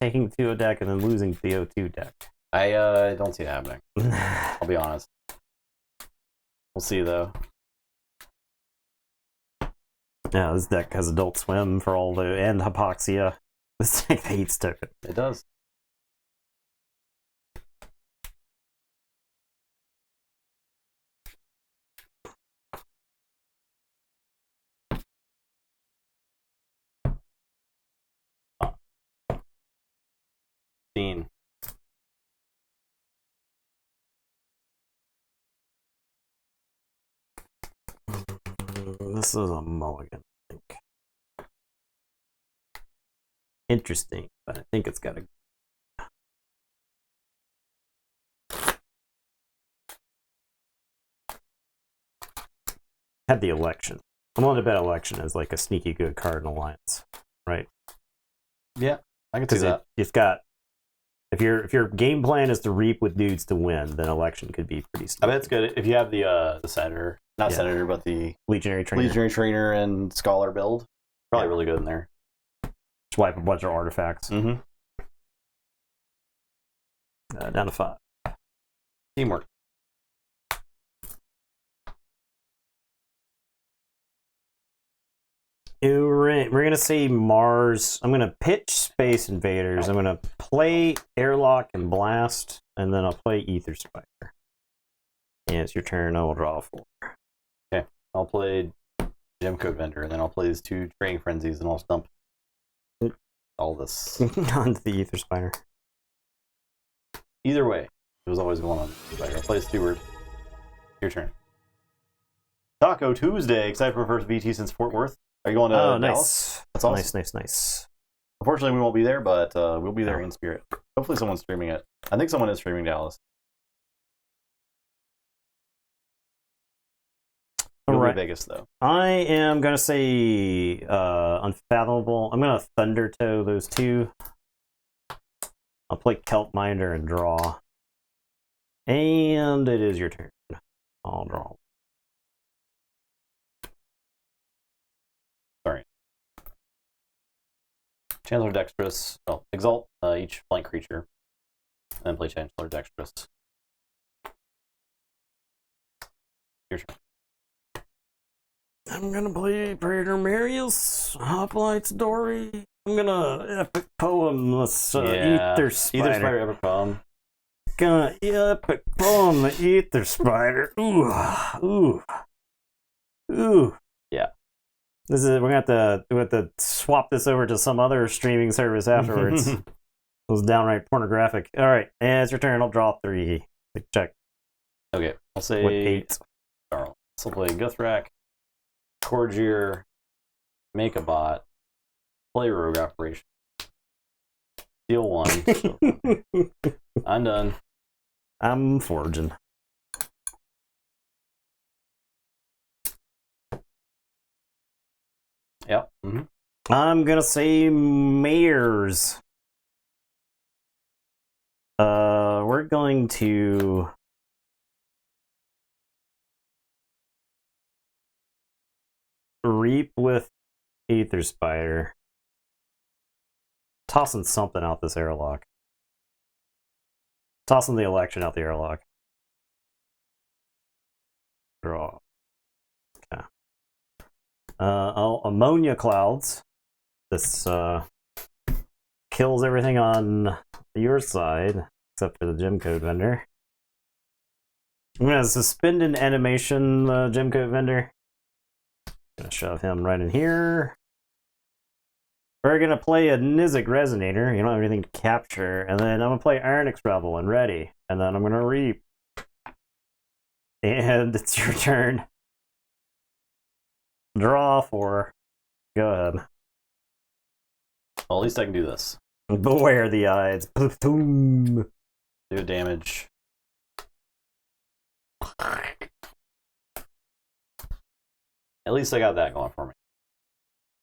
taking the 2-0 deck and then losing to the 0-2 deck. I don't see it happening. I'll be honest. We'll see though. Yeah, this deck has Adult Swim for all and Hypoxia. This deck hates token. It does. Scene. This is a mulligan, I think. Interesting, but I think it's got to. Had the election. I'm willing to bet election is like a sneaky good card in Alliance, right? Yeah, I can see that. It's got. If your game plan is to reap with dudes to win, then election could be pretty sneaky. I bet it's good if you have the senator, not senator, but the legionary trainer and scholar build. Probably really good in there. Swipe a bunch of artifacts. Mm-hmm. Down to 5. Teamwork. We're going to say Mars. I'm going to pitch Space Invaders. I'm going to play Airlock and Blast, and then I'll play Ether Spider. And it's your turn. I will draw 4. Okay. I'll play Gem Code Vendor, and then I'll play these 2 Training Frenzies, and I'll stump all this. Onto the Ether Spider. Either way, it was always going on. I'll play Steward. Your turn. Taco Tuesday. Excited for first VT since Fort Worth. Are you going to Dallas? Nice. That's awesome. Nice. Unfortunately, we won't be there, but we'll be there in spirit. Hopefully someone's streaming it. I think someone is streaming Dallas. We'll be Vegas, though. I am going to say Unfathomable. I'm going to Thunder Toe those 2. I'll play Kelp Minder and draw. And it is your turn. I'll draw. Sorry. Chancellor Dexterous. Oh, exalt each flank creature. And then play Chancellor Dexterous. Your turn. I'm gonna play Praetor Marius, Hoplites Dory. I'm gonna epic poem this Ether Spider. Ether Spider ever come. Gonna epic poem the Ether Spider. Ooh. Yeah. We're gonna have to swap this over to some other streaming service afterwards. It was downright pornographic. All right, and it's your turn. I'll draw 3. Check. Okay, I'll say What 8? Charles. I'll play Guthrak, Corgier, make a bot, play Rogue Operation, steal 1. I'm done. I'm forging. Yep. Mm-hmm. I'm gonna say Mayors. We're going to Reap with Aether Spider. Tossing something out this airlock. Tossing the election out the airlock. Draw. Okay. Ammonia Clouds. This kills everything on your side, except for the gem code vendor. I'm gonna suspend an animation gem code vendor. Gonna shove him right in here. We're gonna play a Nizik Resonator. You don't have anything to capture. And then I'm gonna play Ironix Rebel and ready. And then I'm gonna Reap. And it's your turn. Draw 4. Go ahead. Well, at least I can do this. Beware the eyes. Boom. Do damage. At least I got that going for me.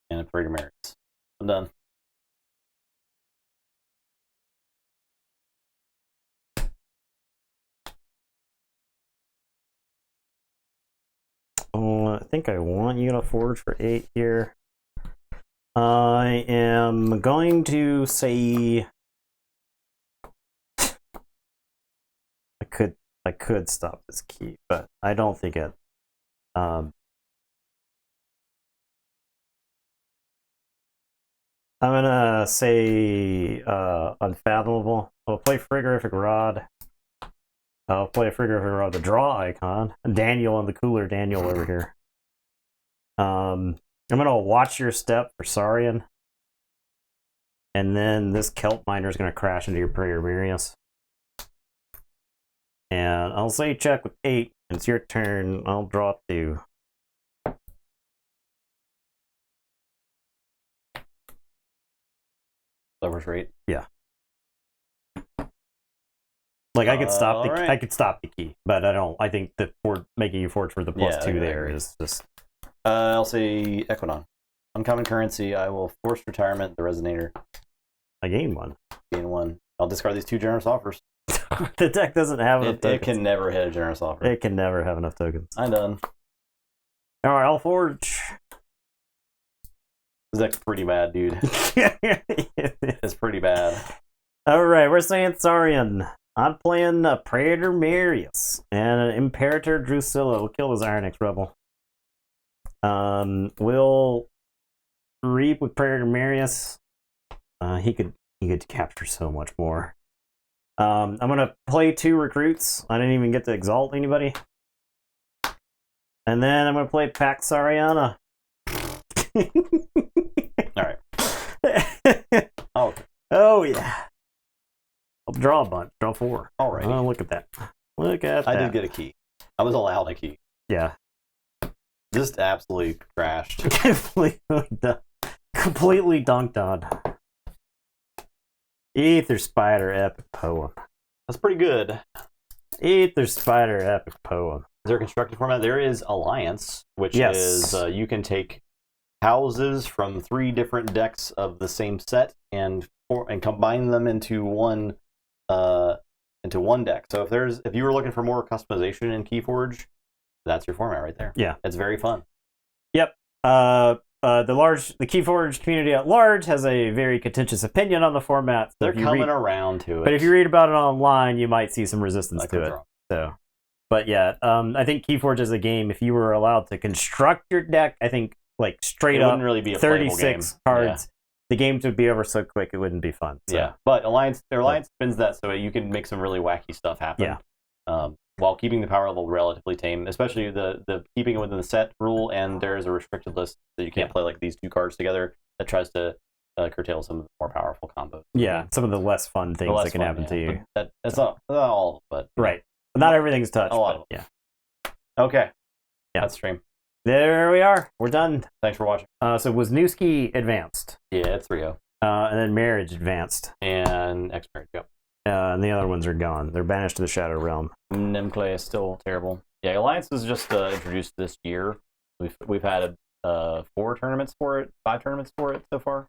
And a Praetor Merits. I'm done. I think I want you to forge for 8 here. I am going to say I could stop this key, but I don't think it. I'm gonna say Unfathomable. I'll play Frigorific Rod. I'll play a Frigorific Rod, the draw icon. Daniel and the cooler Daniel over here. I'm gonna watch your step for Saurian. And then this Kelp Miner is gonna crash into your Prayer Mirius. And I'll say check with 8. It's your turn. I'll draw 2. Leverage rate. Yeah. Like I could stop right. I could stop the key, but I don't. I think that for making you forge for the +2 there is just. I'll say Equidon. Uncommon currency. I will force retirement. The Resonator. I gain 1. Gain 1. I'll discard these 2 generous offers. The deck doesn't have enough tokens. It can never hit a generous offer. It can never have enough tokens. I'm done. All right, I'll forge. This deck's pretty bad, dude. It's pretty bad. All right, we're saying Saurian. I'm playing Praetor Marius and Imperator Drusilla. We'll kill this Ironix Rebel. We'll Reap with Praetor Marius. He could capture so much more. I'm gonna play 2 recruits. I didn't even get to exalt anybody. And then I'm gonna play Pax Sariana. Alright. Oh, okay. Oh yeah. I'll draw a bunch. Draw 4. Alright. Oh, look at that. Look at that. I did get a key. I was allowed a key. Yeah. Just absolutely crashed. Completely dunked on. Aether Spider Epic Poem. That's pretty good. Aether Spider Epic Poem. Is there a constructed format? There is Alliance, which Yes. is you can take houses from 3 different decks of the same set and combine them into one deck. So if you were looking for more customization in Keyforge, that's your format right there. Yeah. It's very fun. Yep. The Keyforge community at large has a very contentious opinion on the format. So They're coming around to it. But if you read about it online, you might see some resistance Like to it. So, but yeah, I think Keyforge as a game, if you were allowed to construct your deck, I think like straight it up wouldn't really be a playable 36 game. cards, the games would be over so quick it wouldn't be fun. So. Yeah, but Alliance spins that so you can make some really wacky stuff happen. Yeah. While keeping the power level relatively tame, especially the keeping it within the set rule, and there's a restricted list that you can't play like these 2 cards together that tries to curtail some of the more powerful combos. Yeah, some of the less fun things that can happen to you. That's not all, but right. Not everything's touched. A lot of yeah. Okay. Yeah. That's stream. There we are. We're done. Thanks for watching. So Wisniewski advanced. Yeah, it's 3-0. And then Marriage advanced. And X-Marriage, yep. And the other ones are gone. They're banished to the Shadow Realm. Nimclay is still terrible. Yeah, Alliance was just introduced this year. We've had 4 tournaments for it, 5 tournaments for it so far.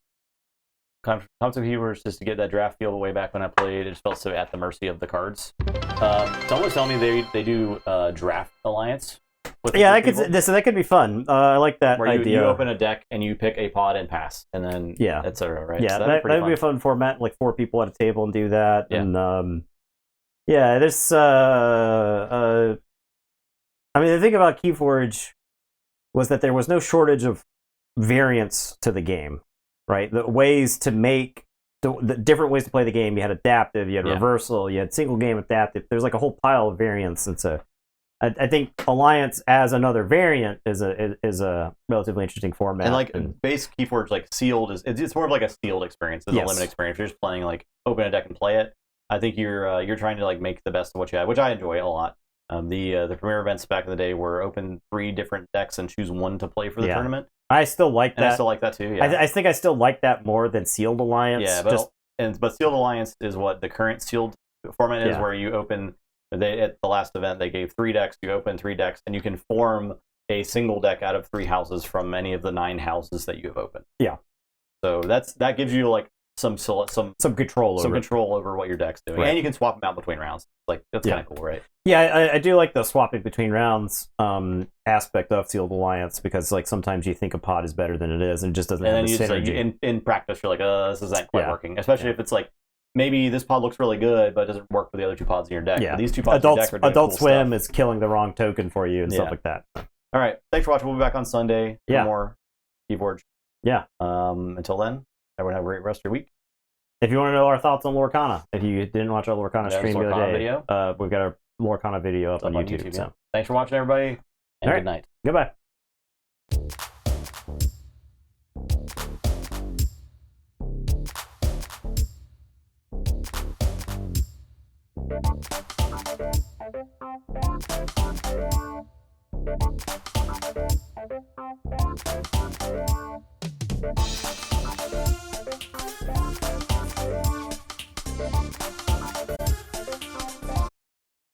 Concept Keywords, just to get that draft feel way back when I played, it just felt so at the mercy of the cards. Someone was telling me they do draft Alliance, with Yeah, people, that could be fun. I like that where idea. you open a deck and you pick a pod and pass, and then et cetera, right? Yeah, So that would be a fun format, like 4 people at a table and do that. Yeah. And there's I mean, the thing about Keyforge was that there was no shortage of variants to the game, right? The ways to make the different ways to play the game. You had adaptive, you had reversal, you had single game adaptive. There's like a whole pile of variants, and so I think Alliance as another variant is a relatively interesting format. And like base Keyforge, like sealed it's more of like a sealed experience. It's a limited experience. You're just playing like open a deck and play it. I think you're trying to like make the best of what you have, which I enjoy a lot. The premier events back in the day were open 3 different decks and choose one to play for the tournament. I still like that. And I still like that too. Yeah. I think I still like that more than Sealed Alliance. Yeah, but Sealed Alliance is what the current sealed format is, where you open. At the last event, they gave 3 decks. You open 3 decks, and you can form a single deck out of 3 houses from any of the 9 houses that you have opened. Yeah. So that gives you like some control over what your deck's doing, and you can swap them out between rounds. Like that's kind of cool, right? Yeah, I do like the swapping between rounds aspect of Sealed Alliance, because like sometimes you think a pod is better than it is, and it just doesn't have the synergy. Like, in practice, you're like, this isn't quite working. Especially if it's like maybe this pod looks really good, but it doesn't work for the other 2 pods in your deck. Yeah, but these 2 pods in your deck are doing Adult cool Swim stuff. is killing the wrong token for you and stuff like that. All right, thanks for watching. We'll be back on Sunday for more Keyforge. Yeah. Until then, everyone have a great rest of your week. If you want to know our thoughts on Lorcana, if you didn't watch our Lorcana stream the other day, video. We've got our Lorcana video up on YouTube. So. Thanks for watching, everybody, and good night. Goodbye.